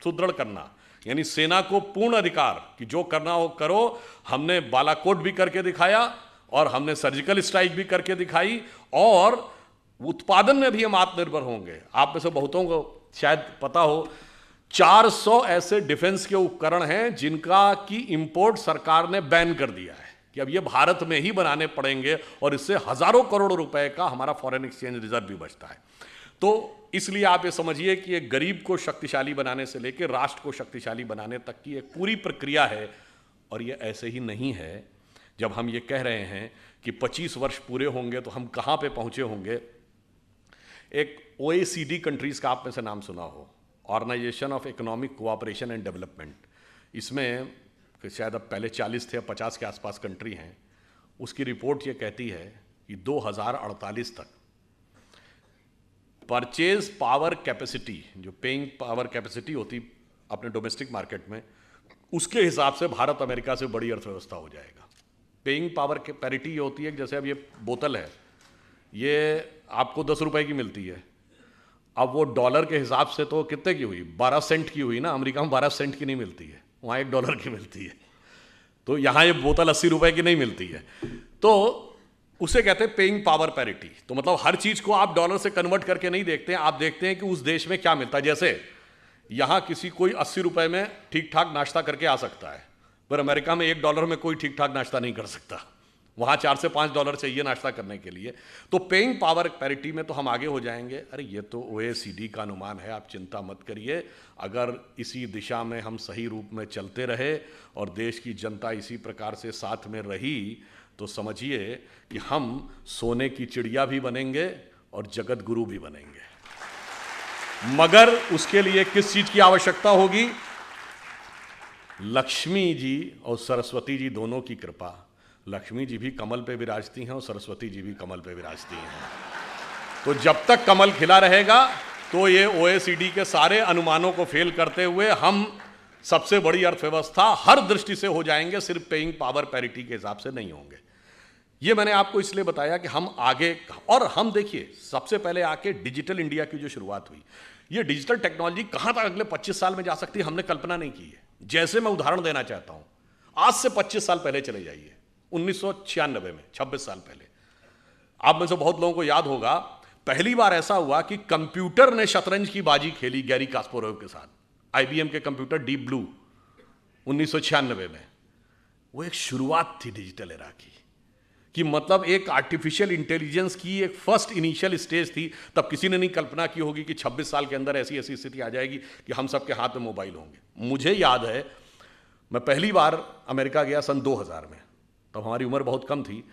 सुदृढ़ करना, यानी सेना को पूर्ण अधिकार कि जो करना हो करो। हमने बालाकोट भी करके दिखाया और हमने सर्जिकल स्ट्राइक भी करके दिखाई, और उत्पादन में भी हम आत्मनिर्भर होंगे। आप में से बहुतों को शायद पता हो 400 ऐसे डिफेंस के उपकरण हैं जिनका की इंपोर्ट सरकार ने बैन कर दिया है कि अब ये भारत में ही बनाने पड़ेंगे, और इससे हजारों करोड़ रुपए का हमारा फॉरेन एक्सचेंज रिजर्व भी बचता है। तो इसलिए आप ये समझिए कि एक गरीब को शक्तिशाली बनाने से लेकर राष्ट्र को शक्तिशाली बनाने तक की एक पूरी प्रक्रिया है। और ये ऐसे ही नहीं है। जब हम ये कह रहे हैं कि 25 वर्ष पूरे होंगे तो हम कहाँ पे पहुँचे होंगे। एक OECD कंट्रीज़ का आप में से नाम सुना हो, organisation of economic cooperation and development. इसमें शायद अब पहले 40 थे, 50 के आसपास कंट्री हैं। उसकी रिपोर्ट ये कहती है कि 2048 तक परचेज पावर कैपेसिटी, जो पेइंग पावर कैपेसिटी होती अपने डोमेस्टिक मार्केट में, उसके हिसाब से भारत अमेरिका से बड़ी अर्थव्यवस्था हो जाएगा। पेइंग पावर के पैरिटी ये होती है कि जैसे अब ये बोतल है, ये आपको 10 रुपए की मिलती है। अब वो डॉलर के हिसाब से तो कितने की हुई, 12 सेंट की हुई ना। अमेरिका में 12 सेंट की नहीं मिलती है, वहाँ $1 की मिलती है। तो यहाँ ये बोतल 80 रुपए की नहीं मिलती है। तो उसे कहते हैं पेइंग पावर पैरिटी। तो मतलब हर चीज को आप डॉलर से कन्वर्ट करके नहीं देखते हैं, आप देखते हैं कि उस देश में क्या मिलता है। जैसे यहां किसी कोई 80 रुपए में ठीक ठाक नाश्ता करके आ सकता है, पर अमेरिका में $1 में कोई ठीक ठाक नाश्ता नहीं कर सकता। वहां $4 से $5 चाहिए नाश्ता करने के लिए। तो पेइंग पावर पैरिटी में तो हम आगे हो जाएंगे। अरे ये तो OECD का अनुमान है, आप चिंता मत करिए। अगर इसी दिशा में हम सही रूप में चलते रहे और देश की जनता इसी प्रकार से साथ में रही, तो समझिए कि हम सोने की चिड़िया भी बनेंगे और जगत गुरु भी बनेंगे। मगर उसके लिए किस चीज की आवश्यकता होगी? लक्ष्मी जी और सरस्वती जी दोनों की कृपा। लक्ष्मी जी भी कमल पे विराजती हैं और सरस्वती जी भी कमल पे विराजती हैं। तो जब तक कमल खिला रहेगा तो ये OECD के सारे अनुमानों को फेल करते हुए हम सबसे बड़ी अर्थव्यवस्था हर दृष्टि से हो जाएंगे, सिर्फ पेइंग पावर पैरिटी के हिसाब से नहीं होंगे। ये मैंने आपको इसलिए बताया कि हम आगे, और हम देखिए सबसे पहले आके डिजिटल इंडिया की जो शुरुआत हुई, ये डिजिटल टेक्नोलॉजी कहां तक अगले 25 साल में जा सकती है हमने कल्पना नहीं की है। जैसे मैं उदाहरण देना चाहता हूं, आज से 25 साल पहले चले जाइए, 1996 में, 26 साल पहले। आप में से बहुत लोगों को याद होगा, पहली बार ऐसा हुआ कि कंप्यूटर ने शतरंज की बाजी खेली गैरी कास्पारोव के साथ। IBM के कंप्यूटर डीप ब्लू 1996 में। वो एक शुरुआत थी डिजिटल एरा की, कि मतलब एक आर्टिफिशियल इंटेलिजेंस की एक फर्स्ट इनिशियल स्टेज थी। तब किसी ने नहीं कल्पना की होगी कि 26 साल के अंदर ऐसी ऐसी स्थिति आ जाएगी कि हम सबके हाथ में मोबाइल होंगे। मुझे याद है, मैं पहली बार अमेरिका गया सन 2000 में, तब हमारी उम्र बहुत कम थी।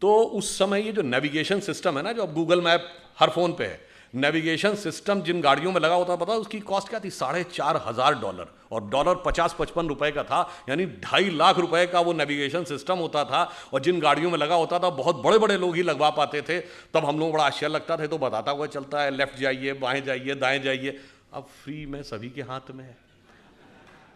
तो उस समय ये जो नेविगेशन सिस्टम है ना, जो अब गूगल मैप हर फोन पे है, नेविगेशन सिस्टम जिन गाड़ियों में लगा होता, पता उसकी कॉस्ट क्या थी? $4,500, और डॉलर 50-55 रुपए का था, यानी 2.5 लाख रुपए का वो नेविगेशन सिस्टम होता था। और जिन गाड़ियों में लगा होता था बहुत बड़े बड़े लोग ही लगवा पाते थे। तब हम लोग बड़ा आश्चर्य लगता था, तो बताता हुआ चलता है, लेफ्ट जाइए, बाएं जाइए, दाएं जाइए। अब फ्री में सभी के हाथ में है।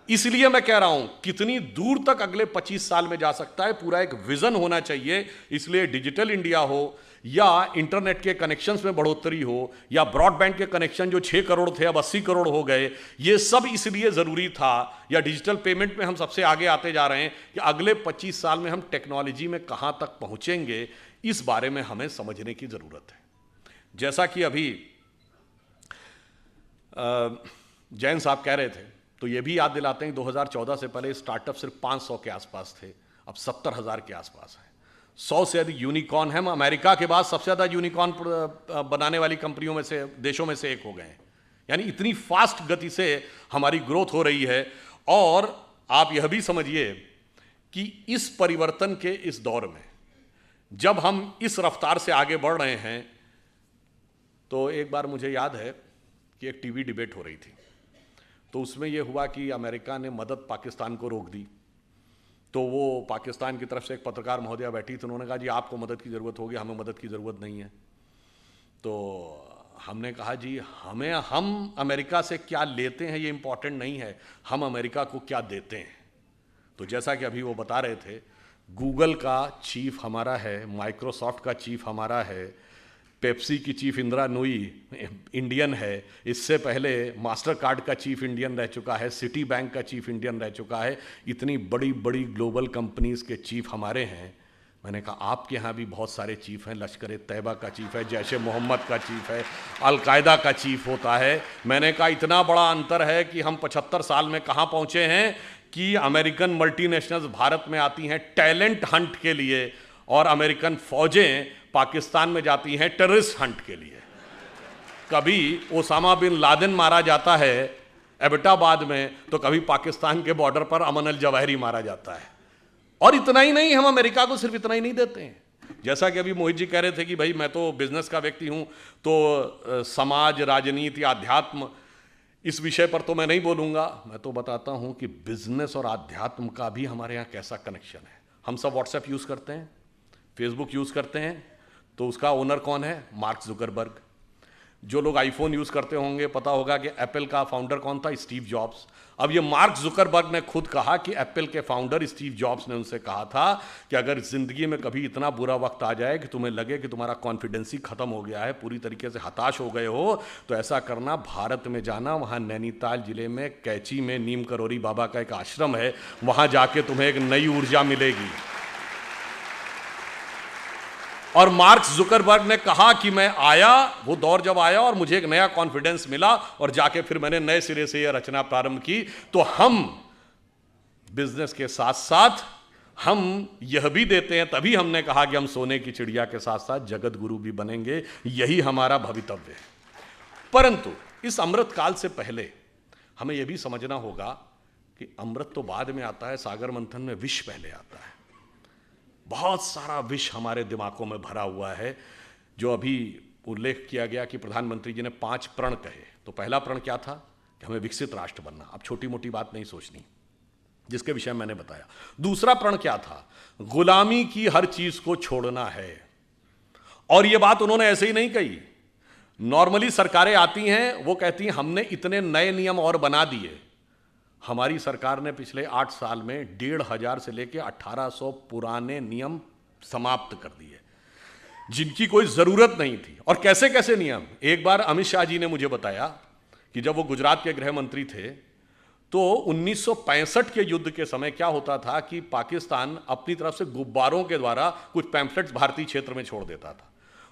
इसलिए मैं कह रहा हूं कितनी दूर तक अगले 25 साल में जा सकता है, पूरा एक विजन होना चाहिए। इसलिए डिजिटल इंडिया हो, या इंटरनेट के कनेक्शंस में बढ़ोतरी हो, या ब्रॉडबैंड के कनेक्शन जो 6 करोड़ थे अब 80 करोड़ हो गए, ये सब इसलिए जरूरी था। या डिजिटल पेमेंट में हम सबसे आगे आते जा रहे हैं कि अगले 25 साल में हम टेक्नोलॉजी में कहां तक पहुंचेंगे, इस बारे में हमें समझने की जरूरत है। जैसा कि अभी जैन साहब कह रहे थे, तो ये भी याद दिलाते हैं कि 2014 से पहले स्टार्टअप सिर्फ 500 के आसपास थे, अब 70,000 के आसपास है। 100 से अधिक यूनिकॉर्न है। हम अमेरिका के बाद सबसे ज़्यादा यूनिकॉर्न बनाने वाली कंपनियों में से, देशों में से एक हो गए हैं। यानी इतनी फास्ट गति से हमारी ग्रोथ हो रही है। और आप यह भी समझिए कि इस परिवर्तन के इस दौर में जब हम इस रफ्तार से आगे बढ़ रहे हैं, तो एक बार मुझे याद है कि एक टीवी डिबेट हो रही थी, तो उसमें यह हुआ कि अमेरिका ने मदद पाकिस्तान को रोक दी। तो वो पाकिस्तान की तरफ से एक पत्रकार महोदया बैठी थी, उन्होंने कहा जी आपको मदद की ज़रूरत होगी, हमें मदद की ज़रूरत नहीं है। तो हमने कहा जी हम अमेरिका से क्या लेते हैं ये इंपॉर्टेंट नहीं है, हम अमेरिका को क्या देते हैं। तो जैसा कि अभी वो बता रहे थे, गूगल का चीफ हमारा है, माइक्रोसॉफ्ट का चीफ हमारा है, पेप्सी की चीफ इंदिरा नूई इंडियन है, इससे पहले मास्टर कार्ड का चीफ इंडियन रह चुका है, सिटी बैंक का चीफ इंडियन रह चुका है, इतनी बड़ी बड़ी ग्लोबल कंपनीज के चीफ हमारे हैं। मैंने कहा आपके यहाँ भी बहुत सारे चीफ हैं, लश्कर तैयबा का चीफ है, जैश मोहम्मद का चीफ है, अलकायदा का चीफ होता है। मैंने कहा इतना बड़ा अंतर है कि हम 75 साल में कहाँ पहुँचे हैं कि अमेरिकन मल्टीनेशनल्स भारत में आती हैं टैलेंट हंट के लिए, और अमेरिकन फौजें पाकिस्तान में जाती हैं टेररिस्ट हंट के लिए। कभी ओसामा बिन लादेन मारा जाता है एबटाबाद में, तो कभी पाकिस्तान के बॉर्डर पर अमन अल जवाहिरी मारा जाता है। और इतना ही नहीं, हम अमेरिका को सिर्फ इतना ही नहीं देते हैं। जैसा कि अभी मोहित जी कह रहे थे कि भाई मैं तो बिजनेस का व्यक्ति हूं, तो समाज, राजनीति, आध्यात्म, इस विषय पर तो मैं नहीं बोलूंगा। मैं तो बताता हूं कि बिजनेस और आध्यात्म का भी हमारे यहाँ कैसा कनेक्शन है। हम सब व्हाट्सएप यूज करते हैं, फेसबुक यूज करते हैं, तो उसका ओनर कौन है? Mark Zuckerberg. जो लोग आईफोन यूज करते होंगे पता होगा कि एप्पल का फाउंडर कौन था? Steve jobs. अब ये मार्क जुकरबर्ग ने खुद कहा कि एप्पल के फाउंडर स्टीव जॉब्स ने उनसे कहा था कि अगर जिंदगी में कभी इतना बुरा वक्त आ जाए कि तुम्हें लगे कि तुम्हारा कॉन्फिडेंस ही खत्म हो गया है, पूरी तरीके से हताश हो गए हो, तो ऐसा करना, भारत में जाना, वहां नैनीताल जिले में कैची में नीम करोरी बाबा का एक आश्रम है, वहां जाके तुम्हें एक नई ऊर्जा मिलेगी। और मार्क जुकरबर्ग ने कहा कि मैं आया, वो दौर जब आया और मुझे एक नया कॉन्फिडेंस मिला, और जाके फिर मैंने नए सिरे से यह रचना प्रारंभ की। तो हम बिजनेस के साथ साथ हम यह भी देते हैं, तभी हमने कहा कि हम सोने की चिड़िया के साथ साथ जगत गुरु भी बनेंगे, यही हमारा भवितव्य है। परंतु इस अमृत काल से पहले हमें यह भी समझना होगा कि अमृत तो बाद में आता है, सागर मंथन में विष पहले आता है। बहुत सारा विष हमारे दिमागों में भरा हुआ है। जो अभी उल्लेख किया गया कि प्रधानमंत्री जी ने 5 प्रण कहे, तो पहला प्रण क्या था? कि हमें विकसित राष्ट्र बनना। अब छोटी मोटी बात नहीं सोचनी, जिसके विषय मैंने बताया। दूसरा प्रण क्या था? गुलामी की हर चीज को छोड़ना है। और यह बात उन्होंने ऐसे ही नहीं कही। नॉर्मली सरकारें आती हैं, वो कहती हैं हमने इतने नए नियम और बना दिए। हमारी सरकार ने पिछले 8 साल में 1500 से लेकर 1800 पुराने नियम समाप्त कर दिए, जिनकी कोई जरूरत नहीं थी। और कैसे कैसे नियम? एक बार अमित शाह जी ने मुझे बताया कि जब वो गुजरात के गृह मंत्री थे, तो 1965 के युद्ध के समय क्या होता था कि पाकिस्तान अपनी तरफ से गुब्बारों के द्वारा कुछ पैम्फलेट्स भारतीय क्षेत्र में छोड़ देता था।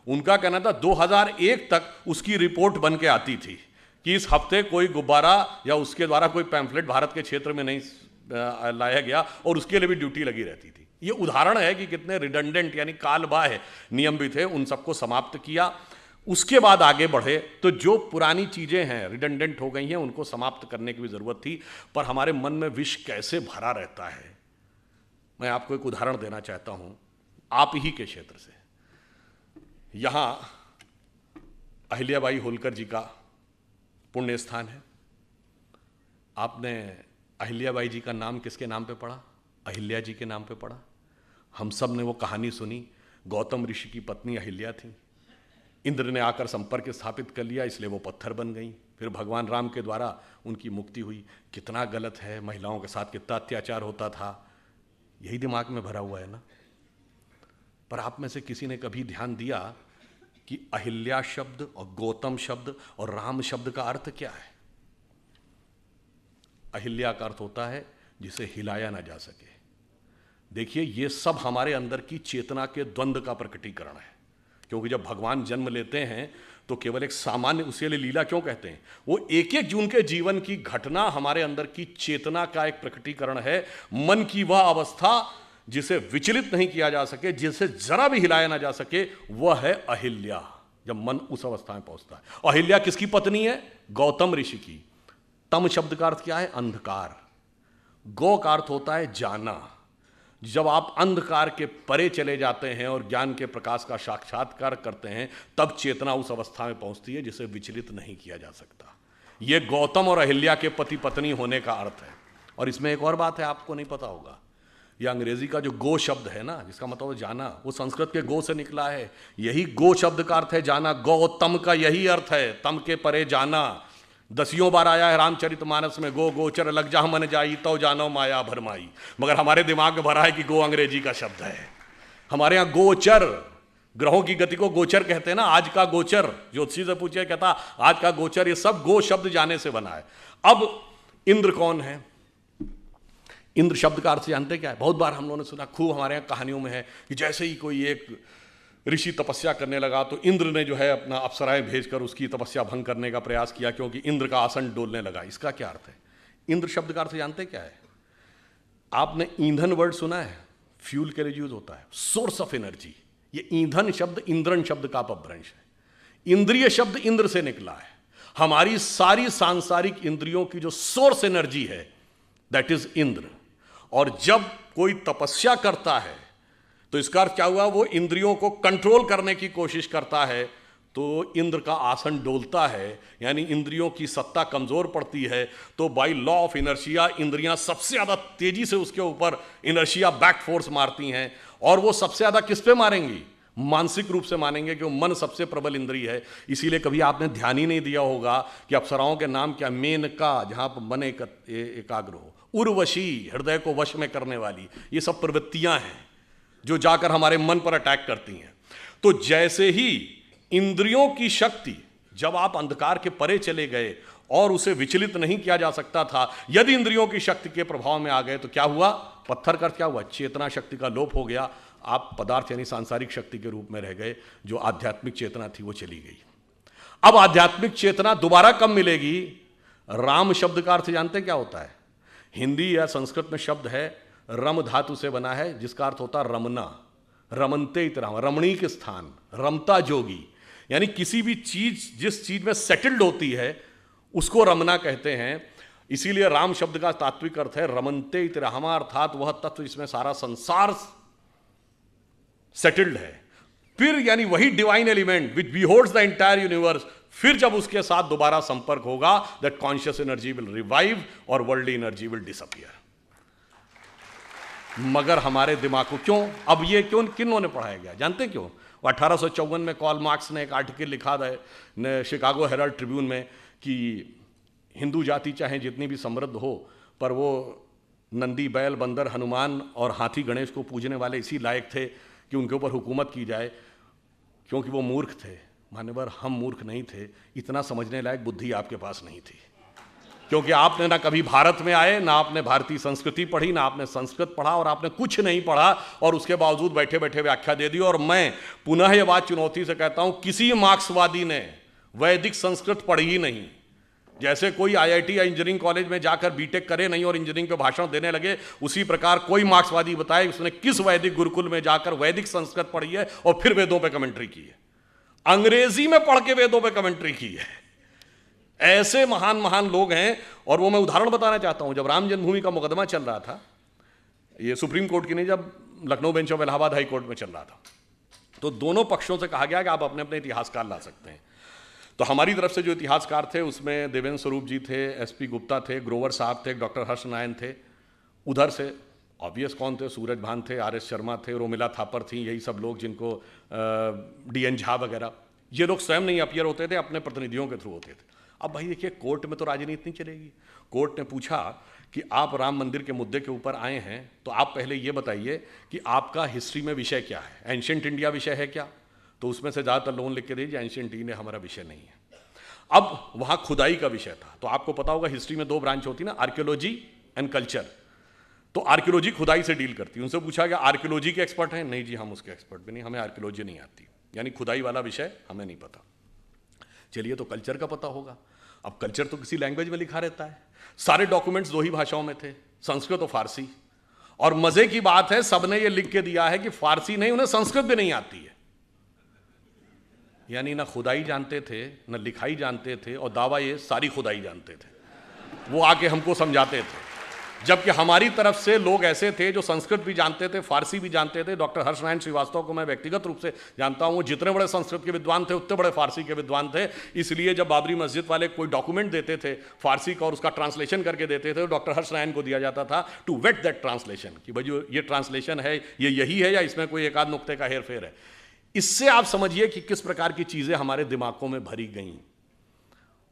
उनका कहना था 2001 तक उसकी रिपोर्ट बन के आती थी कि इस हफ्ते कोई गुब्बारा या उसके द्वारा कोई पैम्फलेट भारत के क्षेत्र में नहीं लाया गया, और उसके लिए भी ड्यूटी लगी रहती थी। ये उदाहरण है कि कितने रिडंडेंट यानी कालबाह्य नियम भी थे, उन सबको समाप्त किया। उसके बाद आगे बढ़े तो जो पुरानी चीजें हैं रिडंडेंट हो गई हैं, उनको समाप्त करने की भी जरूरत थी। पर हमारे मन में विष कैसे भरा रहता है, मैं आपको एक उदाहरण देना चाहता हूं आप ही के क्षेत्र से। यहां अहिल्याबाई होलकर जी का पुण्य स्थान है। आपने अहिल्याबाई जी का नाम किसके नाम पे पढ़ा? अहिल्या जी के नाम पे पढ़ा। हम सब ने वो कहानी सुनी। गौतम ऋषि की पत्नी अहिल्या थी, इंद्र ने आकर संपर्क स्थापित कर लिया, इसलिए वो पत्थर बन गई। फिर भगवान राम के द्वारा उनकी मुक्ति हुई। कितना गलत है, महिलाओं के साथ कितना अत्याचार होता था, यही दिमाग में भरा हुआ है ना। पर आप में से किसी ने कभी ध्यान दिया कि अहिल्या शब्द और गौतम शब्द और राम शब्द का अर्थ क्या है? अहिल्या का अर्थ होता है जिसे हिलाया ना जा सके। देखिए, ये सब हमारे अंदर की चेतना के द्वंद्व का प्रकटीकरण है। क्योंकि जब भगवान जन्म लेते हैं तो केवल एक सामान्य, उसे लिए लीला क्यों कहते हैं? वो एक एक जून के जीवन की घटना हमारे अंदर की चेतना का एक प्रकटीकरण है। मन की वह अवस्था जिसे विचलित नहीं किया जा सके, जिसे जरा भी हिलाया ना जा सके, वह है अहिल्या। जब मन उस अवस्था में पहुंचता है। अहिल्या किसकी पत्नी है? गौतम ऋषि की। तम शब्द का अर्थ क्या है? अंधकार। गौ का अर्थ होता है जाना। जब आप अंधकार के परे चले जाते हैं और ज्ञान के प्रकाश का साक्षात्कार करते हैं, तब चेतना उस अवस्था में पहुंचती है जिसे विचलित नहीं किया जा सकता। यह गौतम और अहिल्या के पति पत्नी होने का अर्थ है। और इसमें एक और बात है, आपको नहीं पता होगा, यह अंग्रेजी का जो गो शब्द है ना, जिसका मतलब जाना, वो संस्कृत के गो से निकला है। यही गो शब्द का अर्थ है जाना। गौतम का यही अर्थ है, तम के परे जाना। 10 बार आया है रामचरितमानस में, गो गोचर लग जा मन जाई तो जानो माया भरमाई। मगर हमारे दिमाग में भरा है कि गो अंग्रेजी का शब्द है। हमारे यहाँ गोचर, ग्रहों की गति को गोचर कहते हैं ना। आज का गोचर, ज्योतिषी से पूछे, कहता आज का गोचर, ये सब गो शब्द जाने से बना है। अब इंद्र कौन है? इंद्र शब्द का अर्थ जानते क्या है? बहुत बार हम लोगों ने सुना, खूब हमारे यहाँ कहानियों में है कि जैसे ही कोई एक ऋषि तपस्या करने लगा तो इंद्र ने जो है अपना अप्सराएं भेजकर उसकी तपस्या भंग करने का प्रयास किया, क्योंकि इंद्र का आसन डोलने लगा। इसका क्या अर्थ है? इंद्र शब्द का अर्थ जानते क्या है? आपने ईंधन वर्ड सुना है? फ्यूल के लिए यूज होता है, सोर्स ऑफ एनर्जी। ये ईंधन शब्द इंद्रन शब्द का अपभ्रंश है। इंद्रिय शब्द इंद्र से निकला है। हमारी सारी सांसारिक इंद्रियों की जो सोर्स एनर्जी है, दैट इज इंद्र। और जब कोई तपस्या करता है तो इसका अर्थ क्या हुआ? वो इंद्रियों को कंट्रोल करने की कोशिश करता है, तो इंद्र का आसन डोलता है, यानी इंद्रियों की सत्ता कमजोर पड़ती है। तो बाय लॉ ऑफ इनर्शिया इंद्रियां सबसे ज्यादा तेजी से उसके ऊपर इनर्शिया बैक फोर्स मारती हैं। और वो सबसे ज्यादा किस पे मारेंगी? मानसिक रूप से मानेंगे, कि मन सबसे प्रबल इंद्रिय है। इसीलिए कभी आपने ध्यान ही नहीं दिया होगा कि अप्सराओं के नाम क्या? मेनका, जहां पर मन एकाग्र हो, उर्वशी, हृदय को वश में करने वाली। ये सब प्रवृत्तियां हैं जो जाकर हमारे मन पर अटैक करती हैं। तो जैसे ही इंद्रियों की शक्ति, जब आप अंधकार के परे चले गए और उसे विचलित नहीं किया जा सकता था, यदि इंद्रियों की शक्ति के प्रभाव में आ गए तो क्या हुआ? पत्थर का क्या हुआ? चेतना शक्ति का लोप हो गया। आप पदार्थ यानी सांसारिक शक्ति के रूप में रह गए। जो आध्यात्मिक चेतना थी वो चली गई। अब आध्यात्मिक चेतना दोबारा कब मिलेगी? राम शब्द का अर्थ जानते क्या होता है? हिंदी या संस्कृत में शब्द है, रम धातु से बना है, जिसका अर्थ होता है रमना। रमनते इतराम, रमणीक स्थान, रमता जोगी। यानी किसी भी चीज जिस चीज में सेटल्ड होती है उसको रमना कहते हैं। इसीलिए राम शब्द का तात्विक अर्थ है रमनते इतरामा, अर्थात वह तत्व जिसमें सारा संसार सेटल्ड है। फिर यानी वही divine element which beholds the entire universe, फिर जब उसके साथ दोबारा संपर्क होगा, that conscious energy will revive और वर्ल्ड एनर्जी विल डिसअपियर। मगर हमारे दिमाग को क्यों, अब ये क्यों, किन्होंने पढ़ाया गया जानते क्यों? 1854 में कार्ल मार्क्स ने एक आर्टिकल लिखा था शिकागो हेराल्ड ट्रिब्यून में कि हिंदू जाति चाहे जितनी भी समृद्ध हो, पर वो नंदी, बैल, बंदर, हनुमान और हाथी गणेश को पूजने वाले इसी लायक थे कि उनके ऊपर हुकूमत की जाए, क्योंकि वो मूर्ख थे। मान्यवर, हम मूर्ख नहीं थे, इतना समझने लायक बुद्धि आपके पास नहीं थी, क्योंकि आपने ना कभी भारत में आए, ना आपने भारतीय संस्कृति पढ़ी, ना आपने संस्कृत पढ़ा, और आपने कुछ नहीं पढ़ा, और उसके बावजूद बैठे बैठे व्याख्या दे दी। और मैं पुनः यह बात चुनौती से कहता हूं, किसी मार्क्सवादी ने वैदिक संस्कृत पढ़ी ही नहीं। जैसे कोई आईआईटी या इंजीनियरिंग कॉलेज में जाकर बीटेक करे नहीं और इंजीनियरिंग पे भाषण देने लगे, उसी प्रकार कोई मार्क्सवादी बताए उसने किस वैदिक गुरुकुल में जाकर वैदिक संस्कृत पढ़ी है और फिर वेदों पे कमेंट्री की है, अंग्रेजी में पढ़ के वेदों पे कमेंट्री की है। ऐसे महान महान लोग हैं। और वो मैं उदाहरण बताना चाहता हूं, जब राम जन्मभूमि का मुकदमा चल रहा था, ये सुप्रीम कोर्ट की नहीं, जब Lucknow bench of Allahabad high court में चल रहा था, तो दोनों पक्षों से कहा गया कि आप अपने अपने इतिहासकार ला सकते हैं। तो हमारी तरफ से जो इतिहासकार थे उसमें देवेंद्र स्वरूप जी थे, एसपी गुप्ता थे, ग्रोवर साहब थे, डॉक्टर हर्ष नारायण थे। उधर से ऑब्वियस कौन थे? सूरज भान थे, आर एस शर्मा थे, रोमिला थापर थी, यही सब लोग, जिनको डीएन झा वगैरह, ये लोग स्वयं नहीं अपीयर होते थे, अपने प्रतिनिधियों के थ्रू होते थे। अब भाई देखिए, कोर्ट में तो राजनीति नहीं चलेगी। कोर्ट ने पूछा कि आप राम मंदिर के मुद्दे के ऊपर आए हैं, तो आप पहले ये बताइए कि आपका हिस्ट्री में विषय क्या है, एंशिएंट इंडिया विषय है क्या? तो उसमें से ज़्यादातर लोगों ने लिख के दीजिए एंशिएंट इंडिया हमारा विषय नहीं है। अब वहाँ खुदाई का विषय था, तो आपको पता होगा हिस्ट्री में 2 ब्रांच होती ना, आर्कियोलॉजी एंड कल्चर। तो आर्कियोलॉजी खुदाई से डील करती है। उनसे पूछा गया आर्कियोलॉजी के एक्सपर्ट हैं? नहीं जी, हम उसके एक्सपर्ट भी नहीं, हमें आर्कियोलॉजी नहीं आती, यानी खुदाई वाला विषय हमें नहीं पता। चलिए, तो कल्चर का पता होगा। अब कल्चर तो किसी लैंग्वेज में लिखा रहता है, सारे डॉक्यूमेंट्स 2 ही भाषाओं में थे, संस्कृत और फारसी। और मजे की बात है, सबने ये लिख के दिया है कि फारसी नहीं, उन्हें संस्कृत भी नहीं आती है। यानी ना खुदाई जानते थे, ना लिखाई जानते थे, और दावा ये सारी खुदाई जानते थे। वो आके हमको समझाते थे। जबकि हमारी तरफ से लोग ऐसे थे जो संस्कृत भी जानते थे, फारसी भी जानते थे। डॉक्टर हर्ष नारायण श्रीवास्तव को मैं व्यक्तिगत रूप से जानता हूं, जितने बड़े संस्कृत के विद्वान थे उतने बड़े फारसी के विद्वान थे। इसलिए जब बाबरी मस्जिद वाले कोई डॉक्यूमेंट देते थे फारसी का और उसका ट्रांसलेशन करके देते थे, तो डॉक्टर हर्ष नारायण को दिया जाता था टू वेट दैट ट्रांसलेशन, कि भाई जो ये ट्रांसलेशन है ये यही है या इसमें कोई एक आध नुक्ते का हेर फेर है। इससे आप समझिए कि किस प्रकार की चीजें हमारे दिमागों में भरी गई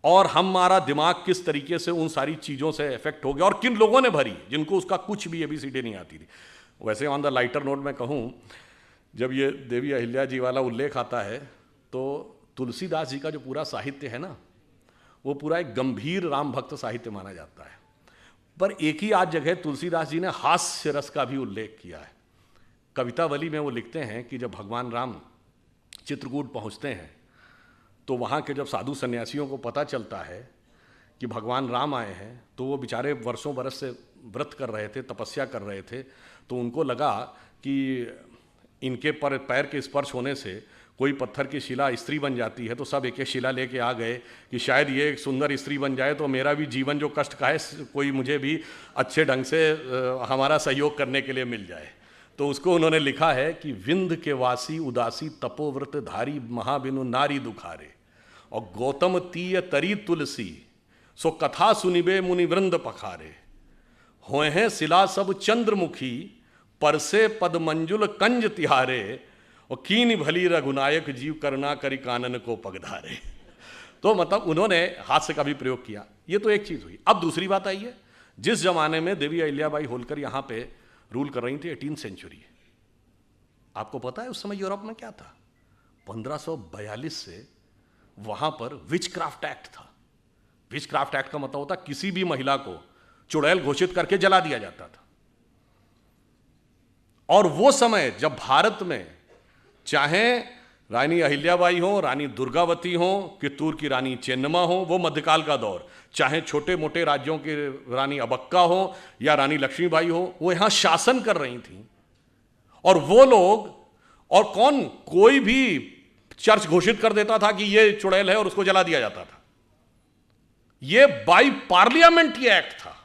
और हमारा दिमाग किस तरीके से उन सारी चीज़ों से इफेक्ट हो गया, और किन लोगों ने भरी जिनको उसका कुछ भी ABCD नहीं आती थी। वैसे ऑन द लाइटर नोट में कहूँ, जब ये देवी अहिल्या जी वाला उल्लेख आता है तो तुलसीदास जी का जो पूरा साहित्य है ना, वो पूरा एक गंभीर राम भक्त साहित्य माना जाता है। पर एक ही आध जगह तुलसीदास जी ने हास्य रस का भी उल्लेख किया है। कवितावली में वो लिखते हैं कि जब भगवान राम चित्रकूट पहुँचते हैं तो वहाँ के जब साधु सन्यासियों को पता चलता है कि भगवान राम आए हैं, तो वो बेचारे वर्षों बरस से व्रत कर रहे थे, तपस्या कर रहे थे, तो उनको लगा कि इनके पैर के स्पर्श होने से कोई पत्थर की शिला स्त्री बन जाती है। तो सब एक एक शिला लेके आ गए कि शायद ये एक सुंदर स्त्री बन जाए तो मेरा भी जीवन जो कष्ट का है कोई मुझे भी अच्छे ढंग से हमारा सहयोग करने के लिए मिल जाए। तो उसको उन्होंने लिखा है कि विंध्य के वासी उदासी तपोव्रत धारी महाबिनु नारी दुखारे, और गौतम तीय तरी तुलसी सो कथा सुनिबे मुनिवृंद पखारे, होए हैं शिला सब चंद्रमुखी परसे पद मंजुल कंज तिहारे, और कीन भली रघुनायक जीव करना करी कानन को पगधारे। तो मतलब उन्होंने हास्य का भी प्रयोग किया। ये तो एक चीज हुई। अब दूसरी बात आई है, जिस जमाने में देवी अहिल्याबाई होलकर यहां पे रूल कर रही थी, 18th सेंचुरी, आपको पता है उस समय यूरोप में क्या था? 1542 से वहां पर विचक्राफ्ट एक्ट था। विचक्राफ्ट एक्ट का मतलब होता किसी भी महिला को चुड़ैल घोषित करके जला दिया जाता था। और वो समय जब भारत में चाहे रानी अहिल्याबाई हो, रानी दुर्गावती हो, कित्तूर की रानी चेन्नम्मा हो, वो मध्यकाल का दौर, चाहे छोटे मोटे राज्यों की रानी अबक्का हो या रानी लक्ष्मीबाई हो, वो यहां शासन कर रही थी। और वो लोग, और कौन, कोई भी चर्च घोषित कर देता था कि ये चुड़ैल है और उसको जला दिया जाता था। ये बाई पार्लियामेंट ये एक्ट था,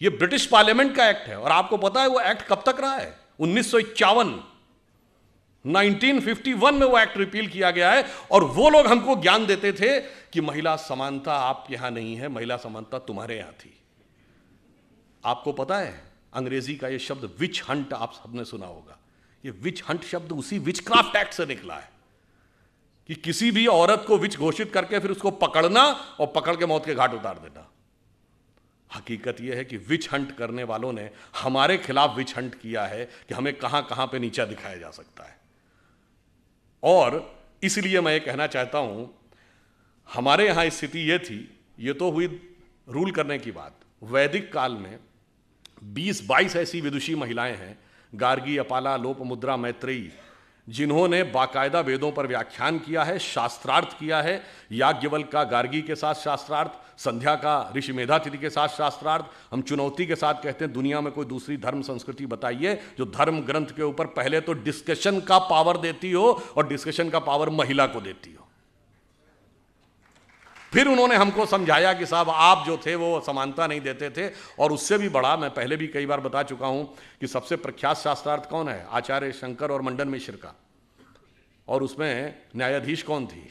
ये ब्रिटिश पार्लियामेंट का एक्ट है। और आपको पता है वो एक्ट कब तक रहा है? 1951, 1951 में वो एक्ट रिपील किया गया है। और वो लोग हमको ज्ञान देते थे कि महिला समानता आपके यहां नहीं है, महिला समानता तुम्हारे यहां थी। आपको पता है अंग्रेजी का ये शब्द विच हंट आप सबने सुना होगा। ये विच हंट शब्द उसी विचक्राफ्ट एक्ट से निकला है कि किसी भी औरत को विच घोषित करके फिर उसको पकड़ना और पकड़ के मौत के घाट उतार देना। हकीकत यह है कि विच हंट करने वालों ने हमारे खिलाफ विच हंट किया है कि हमें कहां कहां पे नीचा दिखाया जा सकता है। और इसलिए मैं ये कहना चाहता हूं, हमारे यहां स्थिति ये थी, ये तो हुई रूल करने की बात। वैदिक काल में 20-22 ऐसी विदुषी महिलाएं हैं, गार्गी, अपाला, लोपमुद्रा, मैत्रेयी, जिन्होंने बाकायदा वेदों पर व्याख्यान किया है, शास्त्रार्थ किया है। याज्ञवल्क्य का गार्गी के साथ शास्त्रार्थ, संध्या का ऋषि मेधातिथि के साथ शास्त्रार्थ। हम चुनौती के साथ कहते हैं दुनिया में कोई दूसरी धर्म संस्कृति बताइए जो धर्म ग्रंथ के ऊपर पहले तो डिस्कशन का पावर देती हो और डिस्कशन का पावर महिला को देती हो। फिर उन्होंने हमको समझाया कि साहब आप जो थे वो समानता नहीं देते थे। और उससे भी बड़ा, मैं पहले भी कई बार बता चुका हूं कि सबसे प्रख्यात शास्त्रार्थ कौन है? आचार्य शंकर और मंडन मिश्र का। और उसमें न्यायाधीश कौन थी?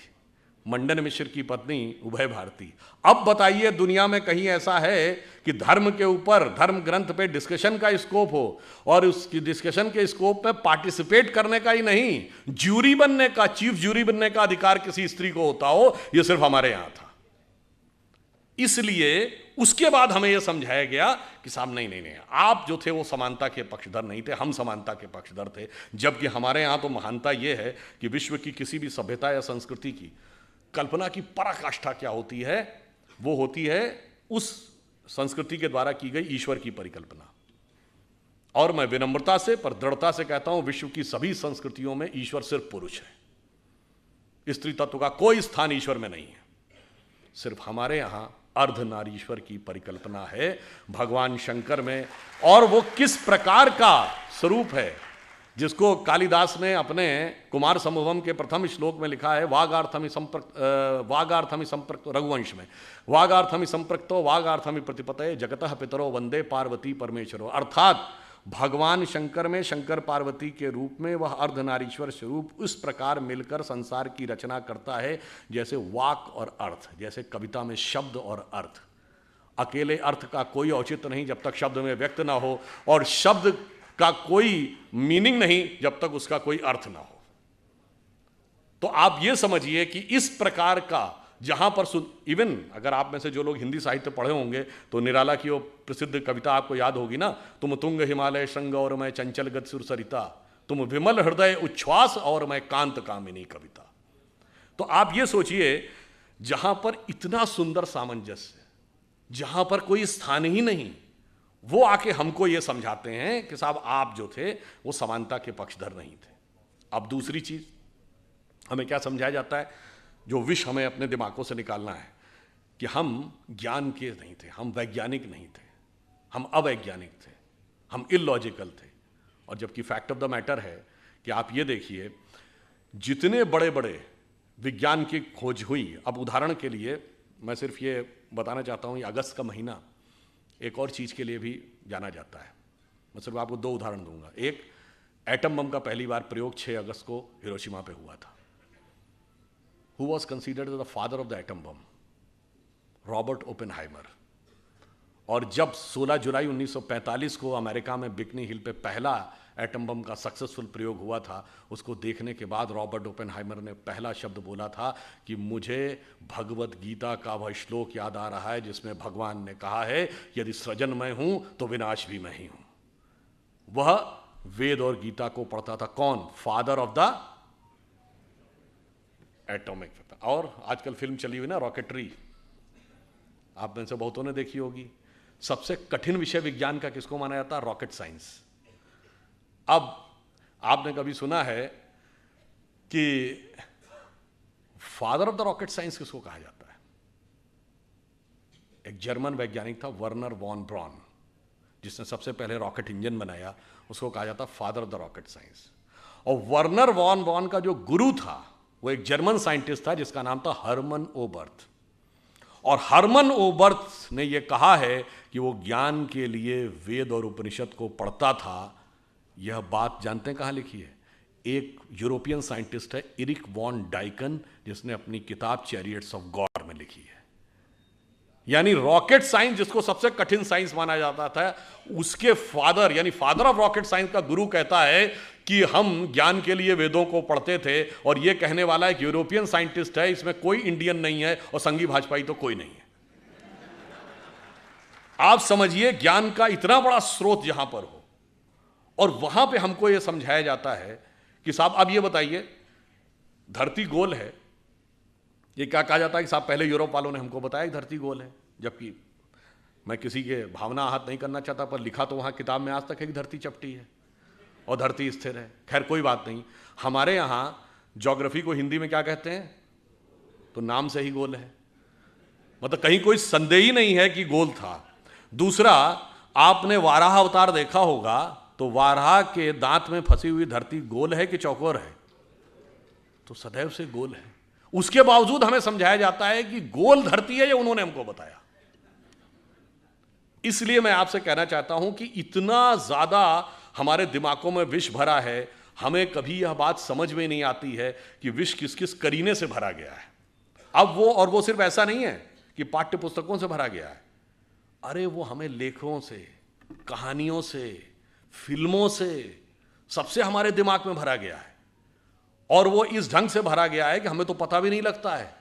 मंडन मिश्र की पत्नी उभय भारती। अब बताइए दुनिया में कहीं ऐसा है कि धर्म के ऊपर, धर्म ग्रंथ पे डिस्कशन का स्कोप हो और उस डिस्कशन के स्कोप पे पार्टिसिपेट करने का ही नहीं, ज्यूरी बनने का, चीफ ज्यूरी बनने का अधिकार किसी स्त्री को होता हो? ये सिर्फ हमारे यहां था। इसलिए उसके बाद हमें यह समझाया गया कि साहब नहीं, आप जो थे वो समानता के पक्षधर नहीं थे, हम समानता के पक्षधर थे। जबकि हमारे यहां तो महानता यह है कि विश्व की किसी भी सभ्यता या संस्कृति की कल्पना की पराकाष्ठा क्या होती है? वो होती है उस संस्कृति के द्वारा की गई ईश्वर की परिकल्पना। और मैं विनम्रता से पर दृढ़ता से कहता हूं, विश्व की सभी संस्कृतियों में ईश्वर सिर्फ पुरुष है। स्त्री तत्व का कोई स्थान ईश्वर में नहीं है। सिर्फ हमारे यहां अर्धनारीश्वर की परिकल्पना है भगवान शंकर में। और वो किस प्रकार का स्वरूप है जिसको कालिदास ने अपने कुमार संभवम के प्रथम श्लोक में लिखा है, वागार्थमि संप्रक्त रघुवंश में, वागार्थमि संप्रक्तो वागार्थमि प्रतिपतये जगतः पितरो वंदे पार्वती परमेश्वरो। अर्थात भगवान शंकर में शंकर पार्वती के रूप में वह अर्धनारीश्वर स्वरूप उस प्रकार मिलकर संसार की रचना करता है जैसे वाक और अर्थ, जैसे कविता में शब्द और अर्थ। अकेले अर्थ का कोई औचित्य नहीं जब तक शब्द में व्यक्त ना हो, और शब्द का कोई मीनिंग नहीं जब तक उसका कोई अर्थ ना हो। तो आप ये समझिए कि इस प्रकार का जहां पर इवन अगर आप में से जो लोग हिंदी साहित्य पढ़े होंगे तो निराला की वो प्रसिद्ध कविता आपको याद होगी ना, तुम तुंग हिमालय श्रृंग और मैं चंचल गत सुर सरिता, तुम विमल हृदय उच्छ्वास और मैं कांत कामिनी कविता। तो आप ये सोचिए, जहां पर इतना सुंदर सामंजस्य, जहां पर कोई स्थान ही नहीं, वो आके हमको ये समझाते हैं कि साहब आप जो थे वो समानता के पक्षधर नहीं थे। अब दूसरी चीज हमें क्या समझाया जाता है, जो विष हमें अपने दिमागों से निकालना है, कि हम ज्ञान के नहीं थे, हम वैज्ञानिक नहीं थे, हम अवैज्ञानिक थे, हम इलॉजिकल थे। और जबकि फैक्ट ऑफ द मैटर है कि आप ये देखिए, जितने बड़े बड़े विज्ञान की खोज हुई, अब उदाहरण के लिए मैं सिर्फ ये बताना चाहता हूँ, ये अगस्त का महीना एक और चीज़ के लिए भी जाना जाता है। मैं सिर्फ आपको 2 उदाहरण दूंगा। एक, एटम बम का पहली बार प्रयोग 6 अगस्त को हिरोशिमा पे हुआ था। Who was considered the father of the atom bomb? Robert Oppenheimer. और जब 16 जुलाई 1945 को अमेरिका में बिकनी हिल पे पहला एटम बम का सक्सेसफुल प्रयोग हुआ था, उसको देखने के बाद रॉबर्ट ओपेनहाइमर ने पहला शब्द बोला था कि मुझे भगवत गीता का वह श्लोक याद आ रहा है जिसमें भगवान ने कहा है, यदि सृजन मैं हूं तो विनाश भी मैं ही हूं। वह वेद और गीता को पढ़ता था। कौन? Father of the atomic. और आजकल फिल्म चली हुई ना रॉकेटरी, आप में से बहुतों ने देखी होगी। सबसे कठिन विषय विज्ञान का किसको माना जाता है? Rocket science. अब आपने कभी सुना है कि father of the rocket science किसको कहा जाता है? एक जर्मन वैज्ञानिक था, वर्नर वॉन ब्रॉन, जिसने सबसे पहले रॉकेट इंजन बनाया, उसको कहा जाता father of the rocket science. और वर्नर वॉन ब्रॉन का जो गुरु था वो एक जर्मन साइंटिस्ट था जिसका नाम था हर्मन ओबर्थ। और हर्मन ओबर्थ ने यह कहा है कि वो ज्ञान के लिए वेद और उपनिषद को पढ़ता था। यह बात जानते हैं कहां लिखी है? एक यूरोपियन साइंटिस्ट है, इरिक वॉन डाइकन, जिसने अपनी किताब चैरियट्स ऑफ गॉड में लिखी है। यानी रॉकेट साइंस, जिसको सबसे कठिन साइंस माना जाता था, उसके फादर यानी फादर ऑफ रॉकेट साइंस का गुरु कहता है कि हम ज्ञान के लिए वेदों को पढ़ते थे। और यह कहने वाला एक यूरोपियन साइंटिस्ट है, इसमें कोई इंडियन नहीं है और संघी भाजपाई तो कोई नहीं है। आप समझिए, ज्ञान का इतना बड़ा स्रोत जहां पर हो, और वहां पे हमको यह समझाया जाता है कि साहब अब ये बताइए, धरती गोल है। ये क्या कहा जाता है कि साहब पहले यूरोप वालों ने हमको बताया कि धरती गोल है, जबकि मैं किसी के भावना आहत नहीं करना चाहता, पर लिखा तो वहां किताब में आज तक है कि धरती चपटी है और धरती स्थिर है। खैर कोई बात नहीं, हमारे यहां ज्योग्राफी को हिंदी में क्या कहते हैं? तो नाम से ही गोल है, मतलब कहीं कोई संदेह ही नहीं है कि गोल था। दूसरा, आपने वाराह अवतार देखा होगा, तो वाराह के दांत में फंसी हुई धरती गोल है कि चौकोर है? तो सदैव से गोल है। उसके बावजूद हमें समझाया जाता है कि गोल धरती है, ये उन्होंने हमको बताया। इसलिए मैं आपसे कहना चाहता हूं कि इतना ज्यादा हमारे दिमागों में विष भरा है, हमें कभी यह बात समझ में नहीं आती है कि विष किस किस करीने से भरा गया है। अब वो सिर्फ ऐसा नहीं है कि पाठ्य पुस्तकों से भरा गया है, अरे वो हमें लेखों से, कहानियों से, फिल्मों से, सबसे हमारे दिमाग में भरा गया है। और वो इस ढंग से भरा गया है कि हमें तो पता भी नहीं लगता है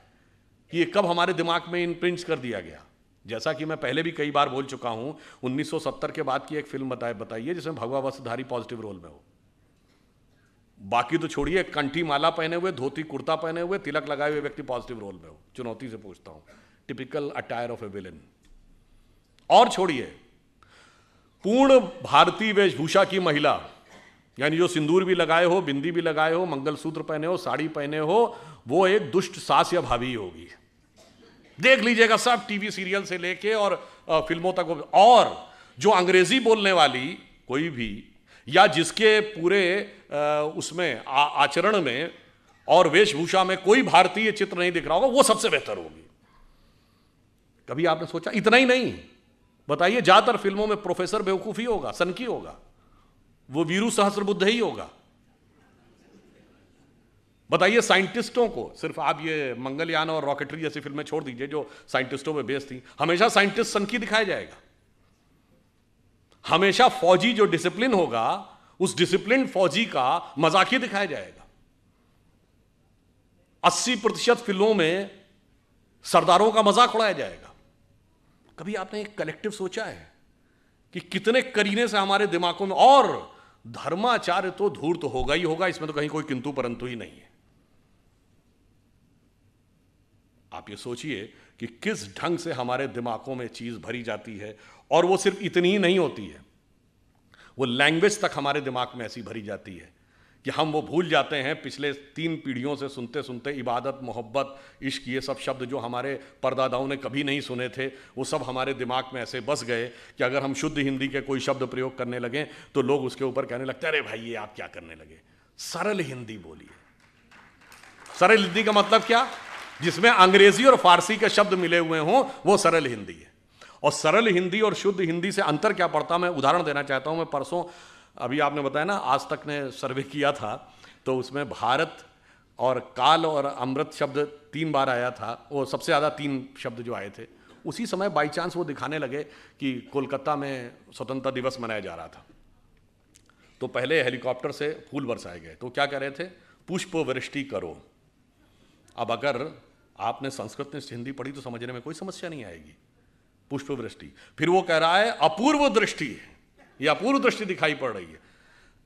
कि ये कब हमारे दिमाग में इम्प्रिंट कर दिया गया। जैसा कि मैं पहले भी कई बार बोल चुका हूं, 1970 के बाद की एक फिल्म बताइए जिसमें भगवा वस्त्रधारी पॉजिटिव रोल में हो। बाकी तो छोड़िए, कंठी माला पहने हुए, धोती कुर्ता पहने हुए, तिलक लगाए हुए व्यक्ति पॉजिटिव रोल में हो। चुनौती से पूछता हूं, typical attire of a villain. और छोड़िए, पूर्ण भारतीय वेशभूषा की महिला, यानी जो सिंदूर भी लगाए हो, बिंदी भी लगाए हो, मंगलसूत्र पहने हो, साड़ी पहने हो, वो एक दुष्ट सास या भाभी होगी। देख लीजिएगा, सब टीवी सीरियल से लेके और फिल्मों तक। और जो अंग्रेजी बोलने वाली कोई भी, या जिसके पूरे उसमें आचरण में और वेशभूषा में कोई भारतीय चित्र नहीं दिख रहा होगा, वो सबसे बेहतर होगी। कभी आपने सोचा? इतना ही नहीं, बताइए, ज्यादातर फिल्मों में प्रोफेसर बेवकूफ ही होगा, सनकी होगा, वो वीरू सहस्त्रबुद्धे ही होगा। बताइए साइंटिस्टों को, सिर्फ आप ये मंगलयान और रॉकेटरी जैसी फिल्में छोड़ दीजिए जो साइंटिस्टों पे बेस्ड थी, हमेशा साइंटिस्ट सनकी दिखाया जाएगा। हमेशा फौजी जो डिसिप्लिन होगा, उस डिसिप्लिन फौजी का मजाकी दिखाया जाएगा। 80% फिल्मों में सरदारों का मजाक उड़ाया जाएगा। कभी आपने एक कलेक्टिव सोचा है कि कितने करीने से हमारे दिमागों में, और धर्माचार्य तो धूर्त होगा ही होगा, इसमें तो कहीं कोई किंतु परंतु ही नहीं है। आप ये सोचिए कि किस ढंग से हमारे दिमागों में चीज भरी जाती है, और वो सिर्फ इतनी ही नहीं होती है, वो लैंग्वेज तक हमारे दिमाग में ऐसी भरी जाती है कि हम वो भूल जाते हैं पिछले 3 पीढ़ियों से सुनते सुनते इबादत, मोहब्बत, इश्क, ये सब शब्द जो हमारे परदादाओं ने कभी नहीं सुने थे, वो सब हमारे दिमाग में ऐसे बस गए कि अगर हम शुद्ध हिंदी के कोई शब्द प्रयोग करने लगे तो लोग उसके ऊपर कहने लगते हैं, अरे भाई ये आप क्या करने लगे, सरल हिंदी बोलिए। सरल हिंदी का मतलब क्या? जिसमें अंग्रेजी और फारसी के शब्द मिले हुए हों, वो सरल हिंदी है। और सरल हिंदी और शुद्ध हिंदी से अंतर क्या पड़ता, मैं उदाहरण देना चाहता हूं। मैं परसों, अभी आपने बताया ना, आज तक ने सर्वे किया था, तो उसमें भारत और काल और अमृत शब्द 3 बार आया था, वो सबसे ज़्यादा 3 शब्द जो आए थे। उसी समय बाई चांस वो दिखाने लगे कि कोलकाता में स्वतंत्रता दिवस मनाया जा रहा था, तो पहले हेलीकॉप्टर से फूल बरसाए गए, तो क्या कह रहे थे, पुष्प वृष्टि करो। अब अगर आपने संस्कृत में हिंदी पढ़ी तो समझने में कोई समस्या नहीं आएगी, पुष्प वृष्टि। फिर वो कह रहा है अपूर्व दृष्टि, या अपूर्व दृष्टि दिखाई पड़ रही है।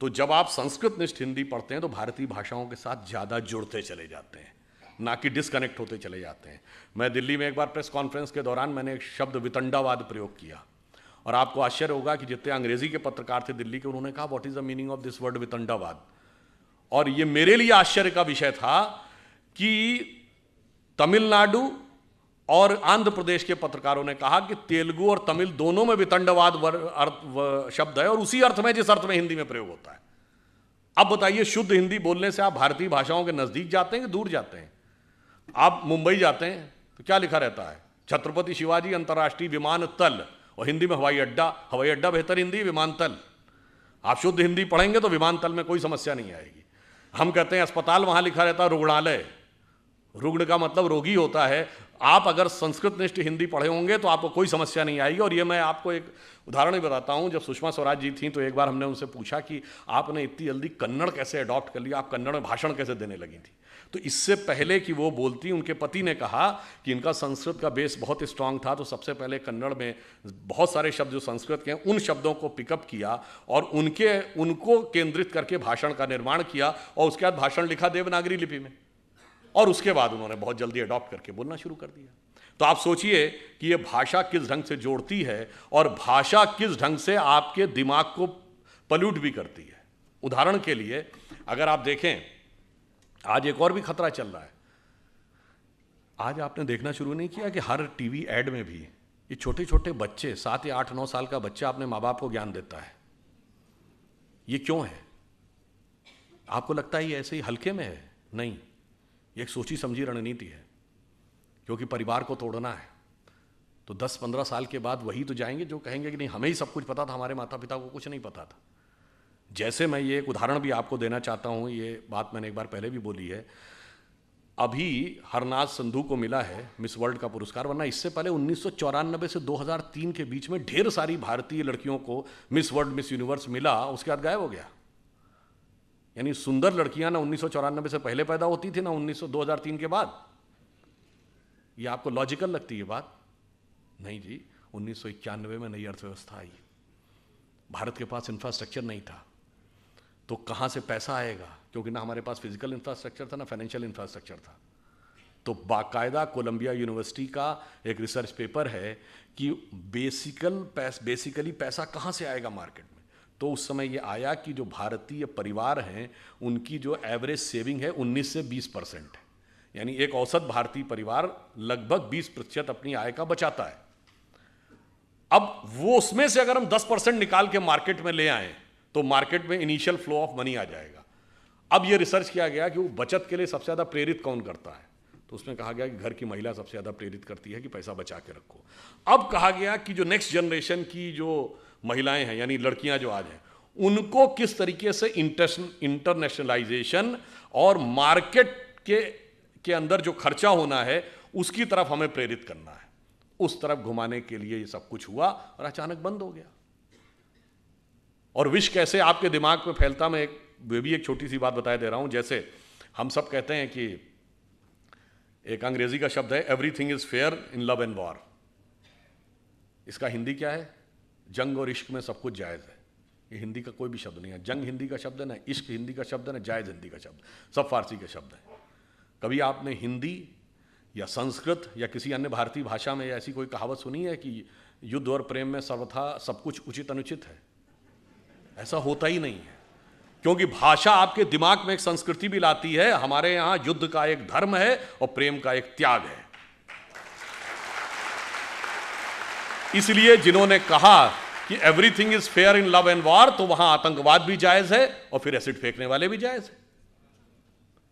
तो जब आप संस्कृत निष्ठ हिंदी पढ़ते हैं तो भारतीय भाषाओं के साथ ज्यादा जुड़ते चले जाते हैं, ना कि डिस्कनेक्ट होते चले जाते हैं। मैं दिल्ली में एक बार प्रेस कॉन्फ्रेंस के दौरान मैंने एक शब्द वितंडावाद प्रयोग किया, और आपको आश्चर्य होगा कि जितने अंग्रेजी के पत्रकार थे दिल्ली के, उन्होंने कहा what is the meaning of this word वितंडावाद। और ये मेरे लिए आश्चर्य का विषय था कि तमिलनाडु और आंध्र प्रदेश के पत्रकारों ने कहा कि तेलुगु और तमिल दोनों में वितंडवाद शब्द है, और उसी अर्थ में जिस अर्थ में हिंदी में प्रयोग होता है। अब बताइए, शुद्ध हिंदी बोलने से आप भारतीय भाषाओं के नजदीक जाते हैं कि दूर जाते हैं? आप मुंबई जाते हैं तो क्या लिखा रहता है, छत्रपति शिवाजी अंतर्राष्ट्रीय विमानतल, और हिंदी में हवाई अड्डा। हवाई अड्डा बेहतर हिंदी, विमानतल। आप शुद्ध हिंदी पढ़ेंगे तो विमानतल में कोई समस्या नहीं आएगी। हम कहते हैं अस्पताल, वहां लिखा रहता है रुग्णालय। रुग्ण का मतलब रोगी होता है। आप अगर संस्कृत निष्ठ हिंदी पढ़े होंगे तो आपको कोई समस्या नहीं आएगी। और ये मैं आपको एक उदाहरण ही बताता हूँ। जब सुषमा स्वराज जी थी तो एक बार हमने उनसे पूछा कि आपने इतनी जल्दी कन्नड़ कैसे अडॉप्ट कर लिया, आप कन्नड़ में भाषण कैसे देने लगी थी? तो इससे पहले कि वो बोलती, उनके पति ने कहा कि इनका संस्कृत का बेस बहुत स्ट्रांग था, तो सबसे पहले कन्नड़ में बहुत सारे शब्द जो संस्कृत के हैं उन शब्दों को पिकअप किया और उनको केंद्रित करके भाषण का निर्माण किया, और उसके बाद भाषण लिखा देवनागरी लिपि में, और उसके बाद उन्होंने बहुत जल्दी अडॉप्ट करके बोलना शुरू कर दिया। तो आप सोचिए कि ये भाषा किस ढंग से जोड़ती है, और भाषा किस ढंग से आपके दिमाग को पल्यूट भी करती है। उदाहरण के लिए अगर आप देखें, आज एक और भी खतरा चल रहा है। आज आपने देखना शुरू नहीं किया कि हर टीवी एड में भी ये छोटे छोटे बच्चे, 7 या 8, 9 साल का बच्चा अपने माँ बाप को ज्ञान देता है। ये क्यों है? आपको लगता है ये ऐसे ही हल्के में है? नहीं, ये एक सोची समझी रणनीति है, क्योंकि परिवार को तोड़ना है। तो 10-15 साल के बाद वही तो जाएंगे जो कहेंगे कि नहीं, हमें ही सब कुछ पता था, हमारे माता पिता को कुछ नहीं पता था। जैसे मैं ये एक उदाहरण भी आपको देना चाहता हूँ, ये बात मैंने एक बार पहले भी बोली है। अभी हरनाज संधू को मिला है मिस वर्ल्ड का पुरस्कार, वरना इससे पहले 1994 से 2003 के बीच में ढेर सारी भारतीय लड़कियों को मिस वर्ल्ड, मिस यूनिवर्स मिला, उसके बाद गायब हो गया। यानी सुंदर लड़कियां ना 1994 से पहले पैदा होती थी, ना 2003 के बाद। ये आपको लॉजिकल लगती है बात? नहीं जी, 1991 में नई अर्थव्यवस्था आई, भारत के पास इंफ्रास्ट्रक्चर नहीं था, तो कहाँ से पैसा आएगा? क्योंकि ना हमारे पास फिजिकल इंफ्रास्ट्रक्चर था, ना फाइनेंशियल इंफ्रास्ट्रक्चर था। तो बाकायदा कोलंबिया यूनिवर्सिटी का एक रिसर्च पेपर है कि बेसिकली पैसा कहाँ से आएगा मार्केट में। तो उस समय ये आया कि जो भारतीय परिवार हैं उनकी जो एवरेज सेविंग है 19 से 20% है। यानी एक औसत भारतीय परिवार लगभग 20% अपनी आय का बचाता है। अब वो उसमें से अगर हम 10% निकाल के मार्केट में ले आए तो मार्केट में इनिशियल फ्लो ऑफ मनी आ जाएगा। अब ये रिसर्च किया गया कि वो बचत के लिए सबसे ज़्यादा प्रेरित कौन करता है, तो उसमें कहा गया कि घर की महिला सबसे ज़्यादा प्रेरित करती है कि पैसा बचा के रखो। अब कहा गया कि जो नेक्स्ट जनरेशन की जो महिलाएं हैं, यानी लड़कियां जो आज हैं, उनको किस तरीके से इंटरनेशनलाइजेशन और मार्केट के अंदर जो खर्चा होना है उसकी तरफ हमें प्रेरित करना है, उस तरफ घुमाने के लिए ये सब कुछ हुआ और अचानक बंद हो गया। और विष कैसे आपके दिमाग में फैलता, मैं एक छोटी सी बात बताए दे रहा हूं। जैसे हम सब कहते हैं कि एक अंग्रेजी का शब्द है everything is fair in love and war. इसका हिंदी क्या है? जंग और इश्क में सब कुछ जायज है। ये हिंदी का कोई भी शब्द नहीं है। जंग हिंदी का शब्द है ना, इश्क हिंदी का शब्द है ना, जायज हिंदी का शब्द, सब फारसी के शब्द हैं। कभी आपने हिंदी या संस्कृत या किसी अन्य भारतीय भाषा में ऐसी कोई कहावत सुनी है कि युद्ध और प्रेम में सर्वथा सब कुछ उचित अनुचित है? ऐसा होता ही नहीं है, क्योंकि भाषा आपके दिमाग में एक संस्कृति भी लाती है। हमारे यहां युद्ध का एक धर्म है और प्रेम का एक त्याग है। इसलिए जिन्होंने कहा कि everything is fair in love and war, तो वहां आतंकवाद भी जायज है और फिर एसिड फेंकने वाले भी जायज है।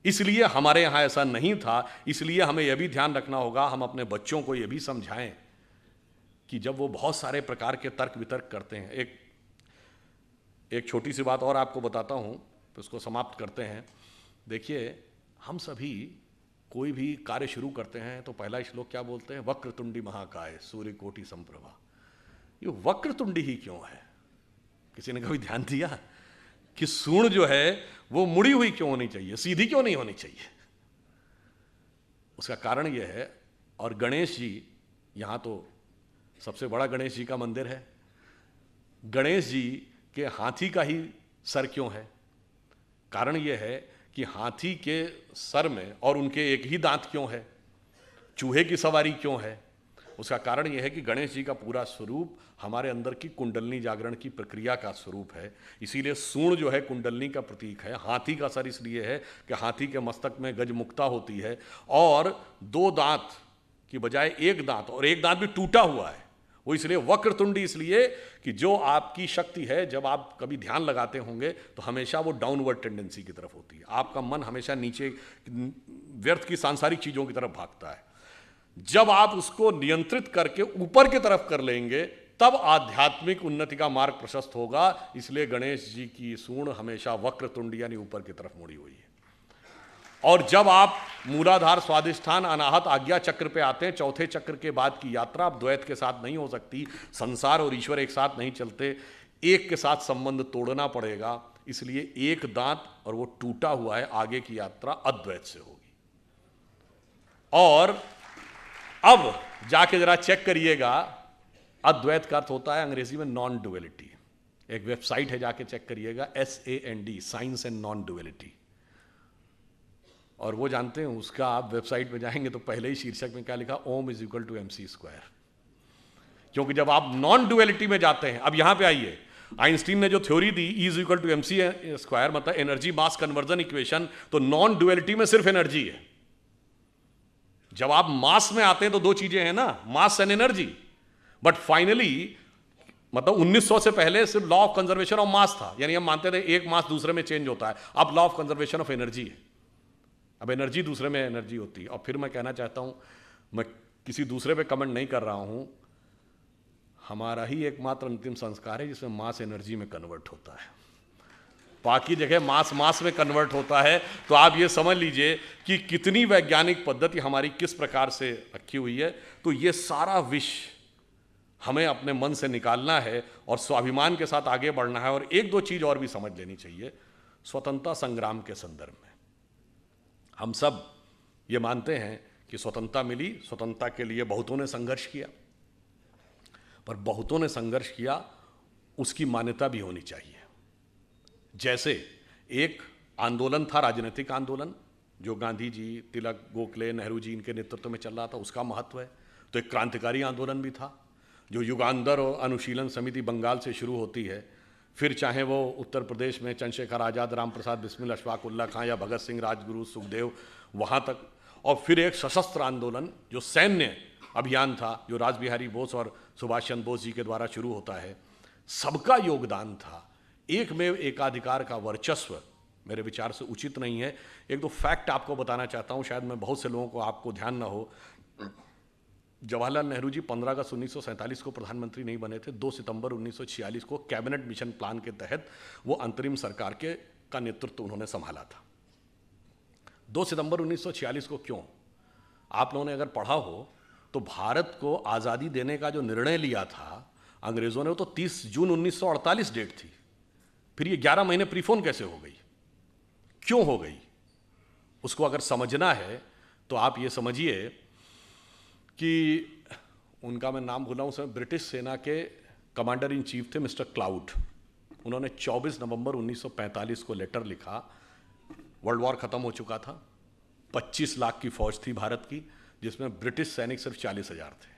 इसलिए हमारे यहां ऐसा नहीं था। इसलिए हमें यह भी ध्यान रखना होगा, हम अपने बच्चों को यह भी समझाएं कि जब वो बहुत सारे प्रकार के तर्क वितर्क करते हैं। एक छोटी सी बात और आपको बताता हूं, तो उसको समाप्त करते हैं। देखिए, हम सभी कोई भी कार्य शुरू करते हैं तो पहला श्लोक क्या बोलते हैं? वक्रतुंडी महाकाय सूर्यकोटि समप्रभा। ये वक्रतुंडी ही क्यों है? किसी ने कभी ध्यान दिया कि सूंड जो है वो मुड़ी हुई क्यों होनी चाहिए, सीधी क्यों नहीं होनी चाहिए? उसका कारण यह है। और गणेश जी, यहां तो सबसे बड़ा गणेश जी का मंदिर है। गणेश जी के हाथी का ही सर क्यों है? कारण यह है कि हाथी के सर में और उनके एक ही दांत क्यों है? चूहे की सवारी क्यों है? उसका कारण यह है कि गणेश जी का पूरा स्वरूप हमारे अंदर की कुंडलनी जागरण की प्रक्रिया का स्वरूप है। इसीलिए सूंड जो है कुंडलनी का प्रतीक है। हाथी का सर इसलिए है कि हाथी के मस्तक में गजमुक्ता होती है, और दो दांत की बजाय एक दांत, और एक दांत भी टूटा हुआ है। वो इसलिए वक्रतुंडी इसलिए कि जो आपकी शक्ति है, जब आप कभी ध्यान लगाते होंगे तो हमेशा वो डाउनवर्ड टेंडेंसी की तरफ होती है। आपका मन हमेशा नीचे व्यर्थ की सांसारिक चीजों की तरफ भागता है। जब आप उसको नियंत्रित करके ऊपर की तरफ कर लेंगे, तब आध्यात्मिक उन्नति का मार्ग प्रशस्त होगा। इसलिए गणेश जी की सूंड हमेशा वक्रतुंड यानी ऊपर की तरफ मुड़ी हुई है। और जब आप मूलाधार स्वादिष्ठान अनाहत आज्ञा चक्र पे आते हैं, चौथे चक्र के बाद की यात्रा अब द्वैत के साथ नहीं हो सकती। संसार और ईश्वर एक साथ नहीं चलते, एक के साथ संबंध तोड़ना पड़ेगा। इसलिए एक दांत और वो टूटा हुआ है, आगे की यात्रा अद्वैत से होगी। और अब जाके जरा चेक करिएगा, अद्वैत का अर्थ होता है अंग्रेजी में नॉन डुअलिटी। एक वेबसाइट है, जाके चेक करिएगा, SAND, science and non duality. और वो जानते हैं, उसका आप वेबसाइट में जाएंगे तो पहले ही शीर्षक में क्या लिखा? ओम इज इक्वल टू MC²। क्योंकि जब आप नॉन डुअलिटी में जाते हैं, अब यहां पे आइए, आइंस्टीन ने जो थ्योरी दी E is equal to MC², मतलब एनर्जी मास कन्वर्जन इक्वेशन, तो नॉन डुअलिटी में सिर्फ एनर्जी है। जब आप मास में आते हैं तो दो चीजें हैं ना, mass and energy. But finally, मतलब 1900 से पहले सिर्फ law of conservation of mass था, यानी हम मानते थे एक मास दूसरे में चेंज होता है। अब law of conservation of energy है, अब एनर्जी दूसरे में एनर्जी होती है। और फिर मैं कहना चाहता हूं, मैं किसी दूसरे पे कमेंट नहीं कर रहा हूं, हमारा ही एकमात्र अंतिम संस्कार है जिसमें मास एनर्जी में कन्वर्ट होता है। बाकी जगह मास में कन्वर्ट होता है। तो आप ये समझ लीजिए कि कितनी वैज्ञानिक पद्धति हमारी किस प्रकार से रखी हुई है। तो ये सारा विष हमें अपने मन से निकालना है और स्वाभिमान के साथ आगे बढ़ना है। और एक दो चीज और भी समझ लेनी चाहिए। स्वतंत्रता संग्राम के संदर्भ में हम सब ये मानते हैं कि स्वतंत्रता मिली, स्वतंत्रता के लिए बहुतों ने संघर्ष किया, पर बहुतों ने संघर्ष किया उसकी मान्यता भी होनी चाहिए। जैसे एक आंदोलन था, राजनीतिक आंदोलन, जो गांधी जी, तिलक, गोखले, नेहरू जी इनके नेतृत्व में चल रहा था, उसका महत्व है। तो एक क्रांतिकारी आंदोलन भी था, जो युगांधर और अनुशीलन समिति बंगाल से शुरू होती है, फिर चाहे वो उत्तर प्रदेश में चंद्रशेखर आज़ाद, राम प्रसाद बिस्मिल, अशफाक उल्ला खां या भगत सिंह, राजगुरु, सुखदेव, वहाँ तक। और फिर एक सशस्त्र आंदोलन जो सैन्य अभियान था, जो रास बिहारी बोस और सुभाष चंद्र बोस जी के द्वारा शुरू होता है। सबका योगदान था एकमेव एकाधिकार का वर्चस्व मेरे विचार से उचित नहीं है। एक दो फैक्ट आपको बताना चाहता हूं, शायद मैं बहुत से लोगों को आपको ध्यान ना हो। जवाहरलाल नेहरू जी 15 अगस्त 1947 को प्रधानमंत्री नहीं बने थे। 2 सितंबर 1946 को कैबिनेट मिशन प्लान के तहत वो अंतरिम सरकार का नेतृत्व उन्होंने संभाला था। 2 सितंबर 1946 को क्यों? आप लोगों ने अगर पढ़ा हो तो भारत को आज़ादी देने का जो निर्णय लिया था अंग्रेज़ों ने, वो तो 30 जून 1948 डेट थी। फिर ये 11 महीने प्रीफोन कैसे हो गई, क्यों हो गई? उसको अगर समझना है तो आप ये समझिए कि उनका मैं नाम भूला हूं, उसमें ब्रिटिश सेना के कमांडर इन चीफ थे मिस्टर क्लाउड। उन्होंने 24 नवंबर 1945 को लेटर लिखा। वर्ल्ड वॉर खत्म हो चुका था, 25 लाख की फौज थी भारत की, जिसमें ब्रिटिश सैनिक सिर्फ 40,000 थे।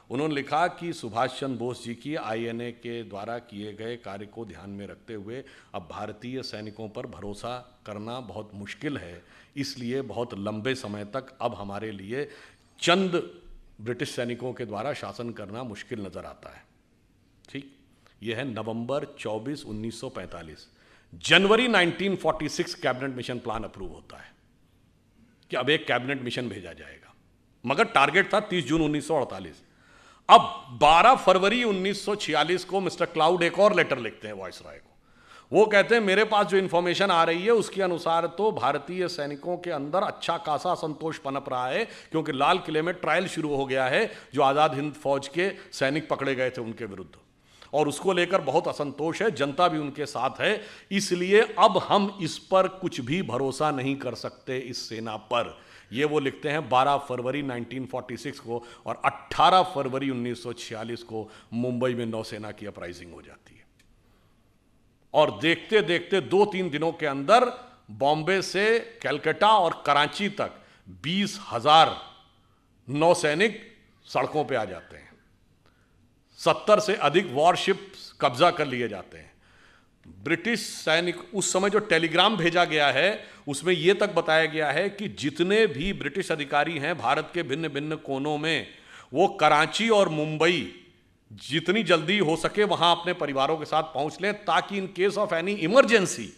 उन्होंने लिखा कि सुभाष चंद्र बोस जी की आईएनए के द्वारा किए गए कार्य को ध्यान में रखते हुए अब भारतीय सैनिकों पर भरोसा करना बहुत मुश्किल है, इसलिए बहुत लंबे समय तक अब हमारे लिए चंद ब्रिटिश सैनिकों के द्वारा शासन करना मुश्किल नजर आता है। ठीक, यह है नवंबर 24, 1945। जनवरी 1946 कैबिनेट मिशन प्लान अप्रूव होता है कि अब एक कैबिनेट मिशन भेजा जाएगा, मगर टारगेट था 30 जून 1948। अब 12 फरवरी 1946 को मिस्टर क्लाउड एक और लेटर लिखते हैं वायसराय को। वो कहते हैं मेरे पास जो इंफॉर्मेशन आ रही है उसके अनुसार तो भारतीय सैनिकों के अंदर अच्छा खासा असंतोष पनप रहा है, क्योंकि लाल किले में ट्रायल शुरू हो गया है जो आज़ाद हिंद फौज के सैनिक पकड़े गए थे उनके विरुद्ध, और उसको लेकर बहुत असंतोष है, जनता भी उनके साथ है। इसलिए अब हम इस पर कुछ भी भरोसा नहीं कर सकते, इस सेना पर। ये वो लिखते हैं 12 फरवरी 1946 को, और 18 फरवरी 1946 को मुंबई में नौसेना की अपराइजिंग हो जाती है। और देखते देखते 2-3 दिनों के अंदर बॉम्बे से कलकत्ता और कराची तक 20,000 नौसैनिक सड़कों पे आ जाते हैं। 70 से अधिक वॉरशिप्स कब्जा कर लिए जाते हैं। ब्रिटिश सैनिक, उस समय जो टेलीग्राम भेजा गया है उसमें यह तक बताया गया है कि जितने भी ब्रिटिश अधिकारी हैं भारत के भिन्न भिन्न कोनों में, वो कराची और मुंबई जितनी जल्दी हो सके वहां अपने परिवारों के साथ पहुंच लें, ताकि in case of any emergency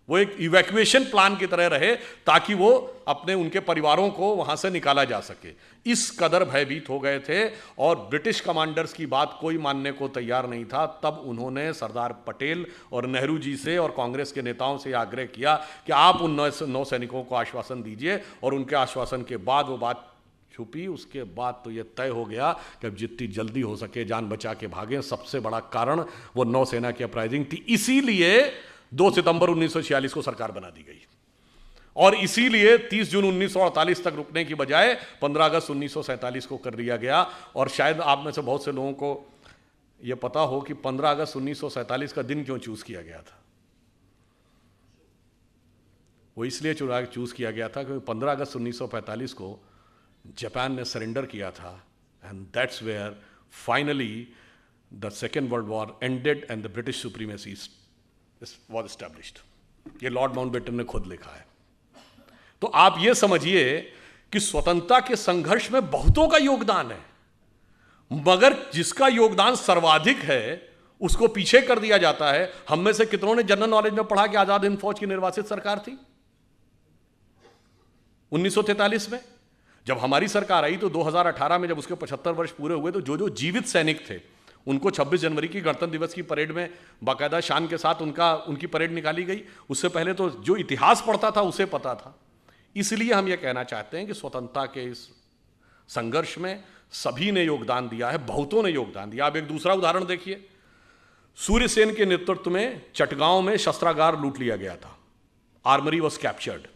वो एक इवैक्यूएशन प्लान की तरह रहे, ताकि वो अपने उनके परिवारों को वहां से निकाला जा सके। इस कदर भयभीत हो गए थे और ब्रिटिश कमांडर्स की बात कोई मानने को तैयार नहीं था। तब उन्होंने सरदार पटेल और नेहरू जी से और कांग्रेस के नेताओं से आग्रह किया कि आप उन नौ सैनिकों को आश्वासन दीजिए, और उनके आश्वासन के बाद वो बात छुपी। उसके बाद तो ये तय हो गया कि अब जितनी जल्दी हो सके जान बचा के भागें। सबसे बड़ा कारण वो नौसेना की अपराइजिंग थी, इसीलिए 2 सितंबर 1946 को सरकार बना दी गई, और इसीलिए 30 जून 1948 तक रुकने की बजाय 15 अगस्त 1947 को कर दिया गया। और शायद आप में से बहुत से लोगों को यह पता हो कि 15 अगस्त 1947 का दिन क्यों चूज किया गया था। वो इसलिए चूज किया गया था क्योंकि 15 अगस्त 1945 को जापान ने सरेंडर किया था, and that's where finally the second world war ended and the British supremacy was established. ये लॉर्ड माउंटबेटन ने खुद लिखा है। तो आप ये समझिए कि स्वतंत्रता के संघर्ष में बहुतों का योगदान है, मगर जिसका योगदान सर्वाधिक है उसको पीछे कर दिया जाता है। हम में से कितनों ने जनरल नॉलेज में पढ़ा कि आजाद हिंद फौज की निर्वासित सरकार थी 1943 में? जब हमारी सरकार आई तो 2018 में जब उसके 75 वर्ष पूरे हुए तो जो जो जीवित सैनिक थे उनको 26 जनवरी की गणतंत्र दिवस की परेड में बाकायदा शान के साथ उनकी परेड निकाली गई। उससे पहले तो जो इतिहास पढ़ता था उसे पता था। इसलिए हम यह कहना चाहते हैं कि स्वतंत्रता के इस संघर्ष में सभी ने योगदान दिया है, बहुतों ने योगदान दिया। आप एक दूसरा उदाहरण देखिए, सूर्यसेन के नेतृत्व में चटगांव में शस्त्रागार लूट लिया गया था, armoury was captured.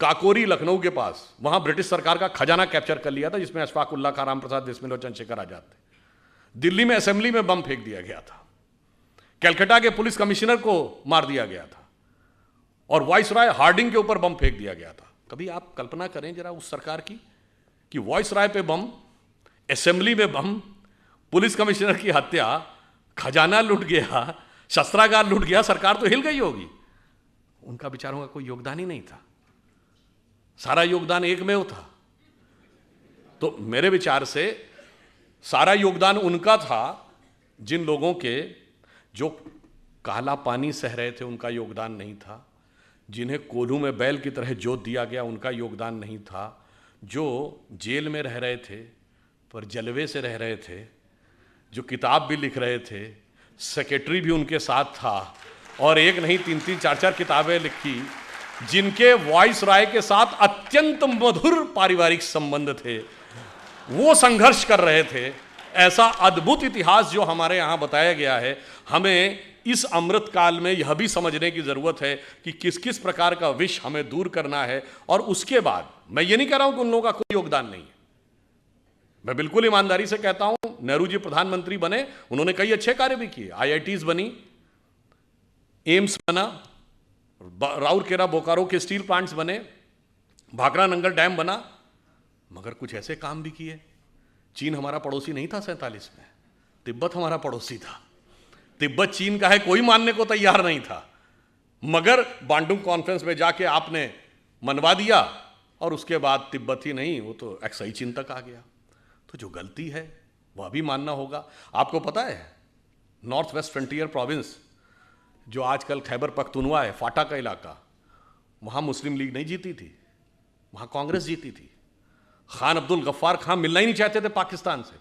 Kakori Lucknow के पास, वहां ब्रिटिश सरकार का खजाना कैप्चर कर लिया था, जिसमें अशफाक उल्लाह खां, राम प्रसाद बिस्मिल और चंद्रशेखर आजाद थे। दिल्ली में असेंबली में बम फेंक दिया गया था, कलकत्ता के पुलिस कमिश्नर को मार दिया गया था, और वाइसराय हार्डिंग के ऊपर बम फेंक दिया गया था। कभी आप कल्पना करें जरा उस सरकार की कि वाइसराय पे बम, असेंबली में बम, पुलिस कमिश्नर की हत्या, खजाना लूट गया, शस्त्रागार लूट गया, सरकार तो हिल गई होगी। उनका बेचारों का कोई योगदान ही नहीं था, सारा योगदान एक में था। तो मेरे विचार से सारा योगदान उनका था जिन लोगों के जो काला पानी सह रहे थे उनका योगदान नहीं था, जिन्हें कोल्हू में बैल की तरह जोत दिया गया उनका योगदान नहीं था, जो जेल में रह रहे थे पर जलवे से रह रहे थे, जो किताब भी लिख रहे थे, सेक्रेटरी भी उनके साथ था और एक नहीं 3-3 4-4 किताबें लिखी, जिनके वॉइस राय के साथ अत्यंत मधुर पारिवारिक संबंध थे, वो संघर्ष कर रहे थे। ऐसा अद्भुत इतिहास जो हमारे यहाँ बताया गया है, हमें इस अमृत काल में यह भी समझने की जरूरत है कि किस किस प्रकार का विष हमें दूर करना है। और उसके बाद मैं ये नहीं कह रहा हूं कि उन लोगों का कोई योगदान नहीं है, मैं बिल्कुल ईमानदारी से कहता हूं, नेहरू जी प्रधानमंत्री बने, उन्होंने कई अच्छे कार्य भी किए, IITs बनी, एम्स बना, राउरकेला बोकारो के स्टील प्लांट्स बने, भाखड़ा नंगल डैम बना, मगर कुछ ऐसे काम भी किए। चीन हमारा पड़ोसी नहीं था 47 में, तिब्बत हमारा पड़ोसी था, तिब्बत चीन का है कोई मानने को तैयार नहीं था, मगर बांडुंग कॉन्फ्रेंस में जाके आपने मनवा दिया और उसके बाद तिब्बत ही नहीं, वो तो एक्साई चीन तक आ गया। तो जो गलती है वह भी मानना होगा। आपको पता है नॉर्थ वेस्ट फ्रंटियर प्रोविंस जो आजकल खैबर पख्तूनवा है, फाटा का इलाका, वहां मुस्लिम लीग नहीं जीती थी, वहां कांग्रेस जीती थी। खान अब्दुल गफ्फार खान मिलना ही नहीं चाहते थे पाकिस्तान से,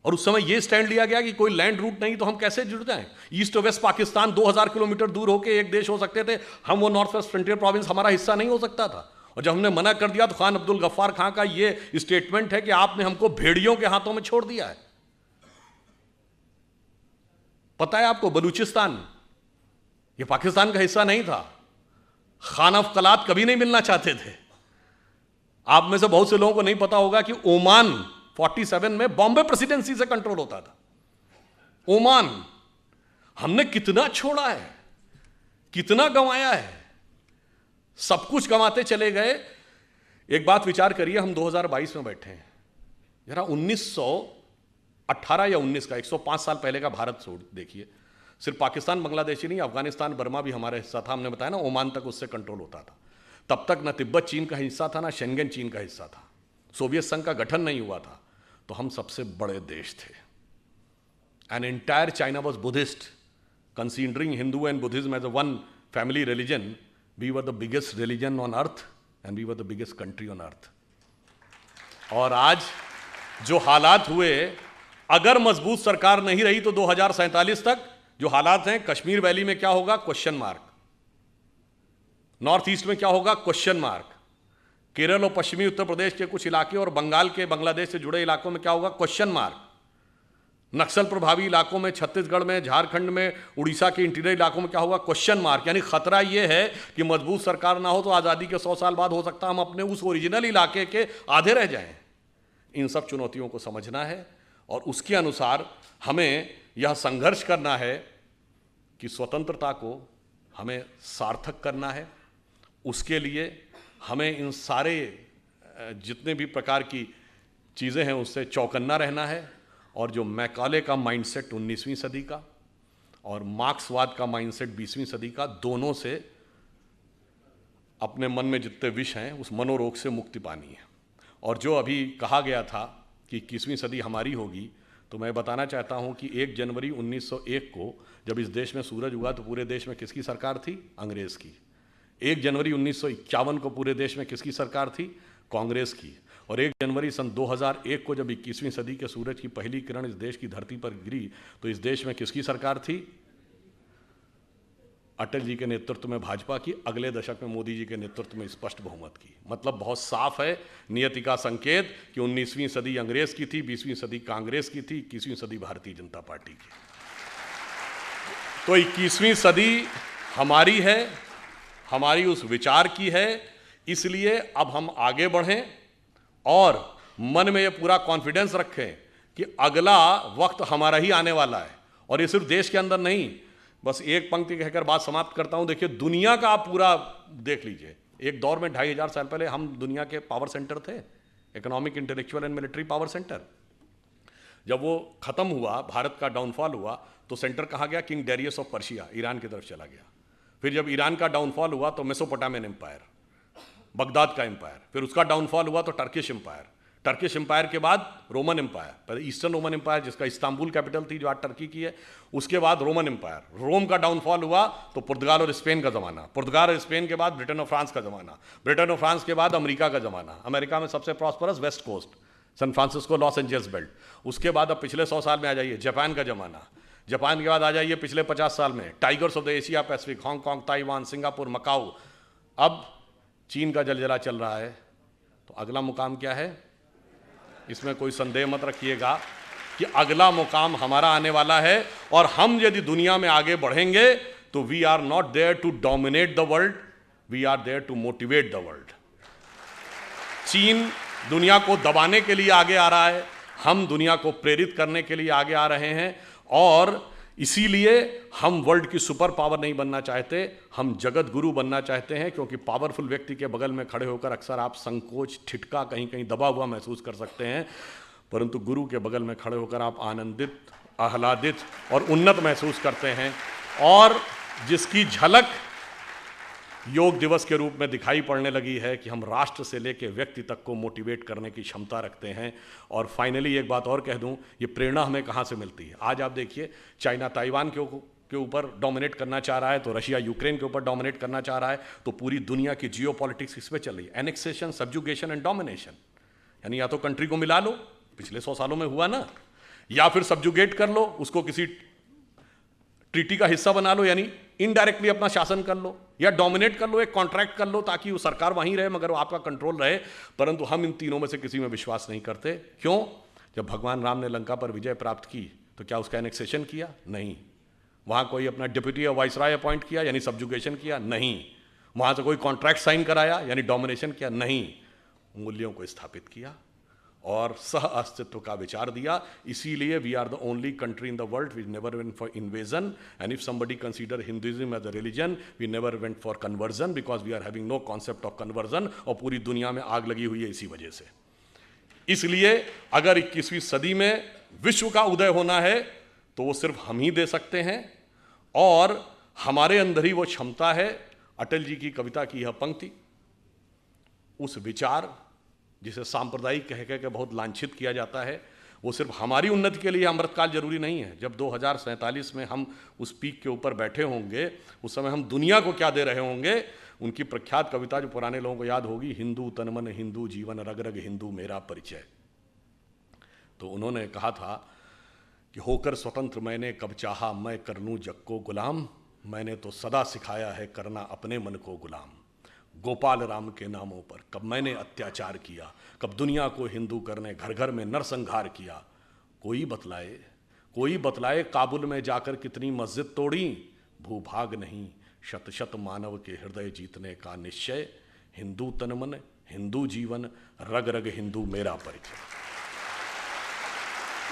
और उस समय यह स्टैंड लिया गया कि कोई लैंड रूट नहीं तो हम कैसे जुड़ जाएं, ईस्ट और वेस्ट पाकिस्तान 2000 किलोमीटर दूर होकर एक देश हो सकते थे, हम वो नॉर्थ वेस्ट फ्रंटियर प्रोविंस हमारा हिस्सा नहीं हो सकता था। और जब हमने मना कर दिया तो खान अब्दुल गफ्फार खान का यह स्टेटमेंट है कि आपने हमको भेड़ियों के हाथों में छोड़ दिया है। पता है आपको, बलूचिस्तान ये पाकिस्तान का हिस्सा नहीं था, खान ऑफ कलात कभी नहीं मिलना चाहते थे। आप में से बहुत से लोगों को नहीं पता होगा कि ओमान 47 में बॉम्बे प्रेसिडेंसी से कंट्रोल होता था। ओमान हमने कितना छोड़ा है, कितना गंवाया है, सब कुछ गंवाते चले गए। एक बात विचार करिए, हम 2022 में बैठे हैं, जरा 1918 या 19 का 105 साल पहले का भारत छोड़ देखिए, सिर्फ पाकिस्तान बांग्लादेश ही नहीं, अफगानिस्तान बर्मा भी हमारा हिस्सा था। हमने बताया ना, ओमान तक उससे कंट्रोल होता था। तब तक ना तिब्बत चीन का हिस्सा था, ना शेंगेन चीन का हिस्सा था, सोवियत संघ का गठन नहीं हुआ था, तो हम सबसे बड़े देश थे। And entire China was Buddhist, considering Hindu and Buddhism as a one family religion, we were the biggest religion on earth and we were the biggest country on earth. और आज जो हालात हुए, अगर मजबूत सरकार नहीं रही तो 2047 तक जो हालात हैं, कश्मीर वैली में क्या होगा, क्वेश्चन मार्क, नॉर्थ ईस्ट में क्या होगा, क्वेश्चन मार्क, केरल और पश्चिमी उत्तर प्रदेश के कुछ इलाके और बंगाल के बांग्लादेश से जुड़े इलाकों में क्या होगा, क्वेश्चन मार्क, नक्सल प्रभावी इलाकों में, छत्तीसगढ़ में, झारखंड में, उड़ीसा के इंटीरियर इलाकों में क्या होगा, क्वेश्चन मार्क। यानी खतरा यह है कि मजबूत सरकार ना हो तो आज़ादी के 100 साल बाद हो सकता है हम अपने उस ओरिजिनल इलाके के आधे रह जाएं। इन सब चुनौतियों को समझना है और उसके अनुसार हमें यह संघर्ष करना है कि स्वतंत्रता को हमें सार्थक करना है। उसके लिए हमें इन सारे जितने भी प्रकार की चीज़ें हैं उससे चौकन्ना रहना है। और जो मैकाले का माइंडसेट 19वीं सदी का और मार्क्सवाद का माइंडसेट 20वीं सदी का, दोनों से अपने मन में जितने विष हैं उस मनोरोग से मुक्ति पानी है। और जो अभी कहा गया था कि 21वीं सदी हमारी होगी, तो मैं बताना चाहता हूं कि 1 जनवरी 1901 को जब इस देश में सूरज उगा तो पूरे देश में किसकी सरकार थी, अंग्रेज़ की। 1 जनवरी 1951 को पूरे देश में किसकी सरकार थी, कांग्रेस की। और 1 जनवरी सन 2001 को जब 21वीं सदी के सूरज की पहली किरण इस देश की धरती पर गिरी तो इस देश में किसकी सरकार थी, अटल जी के नेतृत्व में भाजपा की, अगले दशक में मोदी जी के नेतृत्व में स्पष्ट बहुमत की। मतलब बहुत साफ है नियति का संकेत कि 19वीं सदी अंग्रेज की थी, 20वीं सदी कांग्रेस की थी, 21वीं सदी भारतीय जनता पार्टी की। तो 21वीं सदी हमारी है, हमारी उस विचार की है। इसलिए अब हम आगे बढ़ें और मन में ये पूरा कॉन्फिडेंस रखें कि अगला वक्त हमारा ही आने वाला है। और ये सिर्फ देश के अंदर नहीं, बस एक पंक्ति कहकर बात समाप्त करता हूं। देखिए, दुनिया का आप पूरा देख लीजिए। एक दौर में 2500 साल पहले हम दुनिया के पावर सेंटर थे, economic, intellectual and military power centre. जब वो खत्म हुआ, भारत का डाउनफॉल हुआ, तो सेंटर कहाँ गया, king Darius of Persia, Iran की तरफ चला गया। फिर जब ईरान का डाउनफॉल हुआ तो मेसोपोटामियन एम्पायर, बगदाद का एम्पायर। फिर उसका डाउनफॉल हुआ तो टर्किश एम्पायर, टर्किश एम्पायर के बाद रोमन एम्पायर, पहले ईस्टर्न रोमन एम्पायर जिसका इस्तांबुल कैपिटल थी जो आज टर्की की है, उसके बाद रोमन एम्पायर, रोम का डाउनफॉल हुआ तो पुर्तगाल और स्पेन का ज़माना, पुर्तगाल और स्पेन के बाद ब्रिटेन और फ्रांस का ज़माना, ब्रिटेन और फ्रांस के बाद अमेरिका का ज़माना, अमेरिका में सबसे prosperous West Coast, San Francisco, Los Angeles belt, उसके बाद अब पिछले 100 साल में आ जाइए जापान का ज़माना, जापान के बाद आ जाइए पिछले 50 साल में tigers of the Asia Pacific, Hong Kong, Taiwan, Singapore, Macau, अब चीन का जलजला चल रहा है। तो अगला मुकाम क्या है? इसमें कोई संदेह मत रखिएगा कि अगला मुकाम हमारा आने वाला है, और हम यदि दुनिया में आगे बढ़ेंगे तो we are not there to dominate the world, we are there to motivate the world. चीन दुनिया को दबाने के लिए आगे आ रहा है, हम दुनिया को प्रेरित करने के लिए आगे आ रहे हैं, और इसीलिए हम वर्ल्ड की सुपर पावर नहीं बनना चाहते, हम जगत गुरु बनना चाहते हैं, क्योंकि पावरफुल व्यक्ति के बगल में खड़े होकर अक्सर आप संकोच, ठिठका, कहीं कहीं दबा हुआ महसूस कर सकते हैं, परंतु गुरु के बगल में खड़े होकर आप आनंदित, आह्लादित और उन्नत महसूस करते हैं, और जिसकी झलक योग दिवस के रूप में दिखाई पड़ने लगी है कि हम राष्ट्र से लेकर व्यक्ति तक को मोटिवेट करने की क्षमता रखते हैं। और फाइनली एक बात और कह दूं, ये प्रेरणा हमें कहाँ से मिलती है? आज आप देखिए, चाइना ताइवान के ऊपर डोमिनेट करना चाह रहा है, तो रशिया यूक्रेन के ऊपर डोमिनेट करना चाह रहा है, तो पूरी दुनिया की जियो पॉलिटिक्स इस पर चल रही है, एनेक्सेशन, सब्जुगेशन एंड डोमिनेशन। यानी या तो कंट्री को मिला लो, पिछले 100 सालों में हुआ ना, या फिर सब्जुगेट कर लो, उसको किसी ट्रीटी का हिस्सा बना लो, यानी इनडायरेक्टली अपना शासन कर लो, या डोमिनेट कर लो, एक कॉन्ट्रैक्ट कर लो ताकि वो सरकार वहीं रहे मगर वो आपका कंट्रोल रहे। परंतु हम इन तीनों में से किसी में विश्वास नहीं करते। क्यों? जब भगवान राम ने लंका पर विजय प्राप्त की तो क्या उसका एनेक्सेशन किया? नहीं। वहां कोई अपना डिप्टी या वाइसराय अपॉइंट किया, यानी सब्जुगेशन किया? नहीं। वहां से कोई कॉन्ट्रैक्ट साइन कराया, यानी डोमिनेशन किया? नहीं। मूल्यों को स्थापित किया और सह अस्तित्व का विचार दिया। इसीलिए we are the only country in the world we never went for invasion, and if somebody consider Hinduism as a religion, we never went for conversion, because we are having no concept of conversion. और पूरी दुनिया में आग लगी हुई है इसी वजह से। इसलिए अगर 21वीं सदी में विश्व का उदय होना है तो वो सिर्फ हम ही दे सकते हैं, और हमारे अंदर ही वो क्षमता है। अटल जी की कविता की यह पंक्ति, उस विचार जिसे सांप्रदायिक कह के बहुत लांछित किया जाता है, वो सिर्फ हमारी उन्नति के लिए अमृतकाल जरूरी नहीं है। जब 2047 में हम उस पीक के ऊपर बैठे होंगे, उस समय हम दुनिया को क्या दे रहे होंगे। उनकी प्रख्यात कविता जो पुराने लोगों को याद होगी, हिंदू तन मन हिंदू जीवन, रग रग हिंदू मेरा परिचय। तो उन्होंने कहा था कि होकर स्वतंत्र मैंने कब चाहा, मैं कर लूं जग को गुलाम, मैंने तो सदा सिखाया है करना अपने मन को गुलाम। गोपाल राम के नामों पर कब मैंने अत्याचार किया, कब दुनिया को हिंदू करने घर घर में नरसंहार किया। कोई बतलाए काबुल में जाकर कितनी मस्जिद तोड़ी, भूभाग नहीं शत शत मानव के हृदय जीतने का निश्चय। हिंदू तन मन हिंदू जीवन, रग रग हिंदू मेरा परिचय।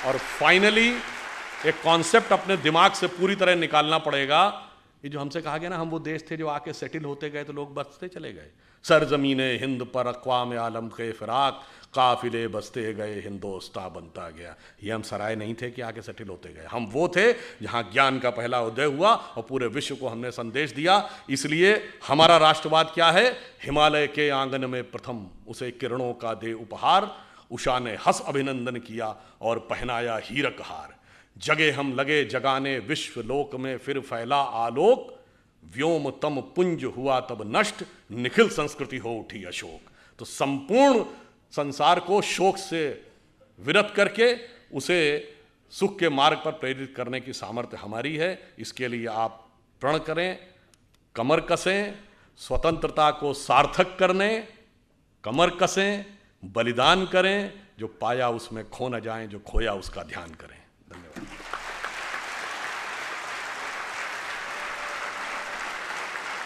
और फाइनली एक कॉन्सेप्ट अपने दिमाग से पूरी तरह निकालना पड़ेगा। ये जो हमसे कहा गया ना, हम वो देश थे जो आके सेटल होते गए तो लोग बसते चले गए। सरजमीने हिंद पर अक़वाम आलम के फिराक, काफिले बसते गए हिंदोस्तां बनता गया। ये हम सराय नहीं थे कि आके सेटल होते गए, हम वो थे जहाँ ज्ञान का पहला उदय हुआ और पूरे विश्व को हमने संदेश दिया। इसलिए हमारा राष्ट्रवाद क्या है? हिमालय के आंगन में प्रथम उसे किरणों का दे उपहार, उषा ने हंस अभिनंदन किया और पहनाया हीरक हार। जगे हम लगे जगाने विश्व लोक में फिर फैला आलोक, व्योम तम पुंज हुआ तब नष्ट, निखिल संस्कृति हो उठी अशोक। तो संपूर्ण संसार को शोक से विरत करके उसे सुख के मार्ग पर प्रेरित करने की सामर्थ्य हमारी है। इसके लिए आप प्रण करें, कमर कसें, स्वतंत्रता को सार्थक करने कमर कसें, बलिदान करें, जो पाया उसमें खो न जाएं, जो खोया उसका ध्यान करें। धन्यवाद।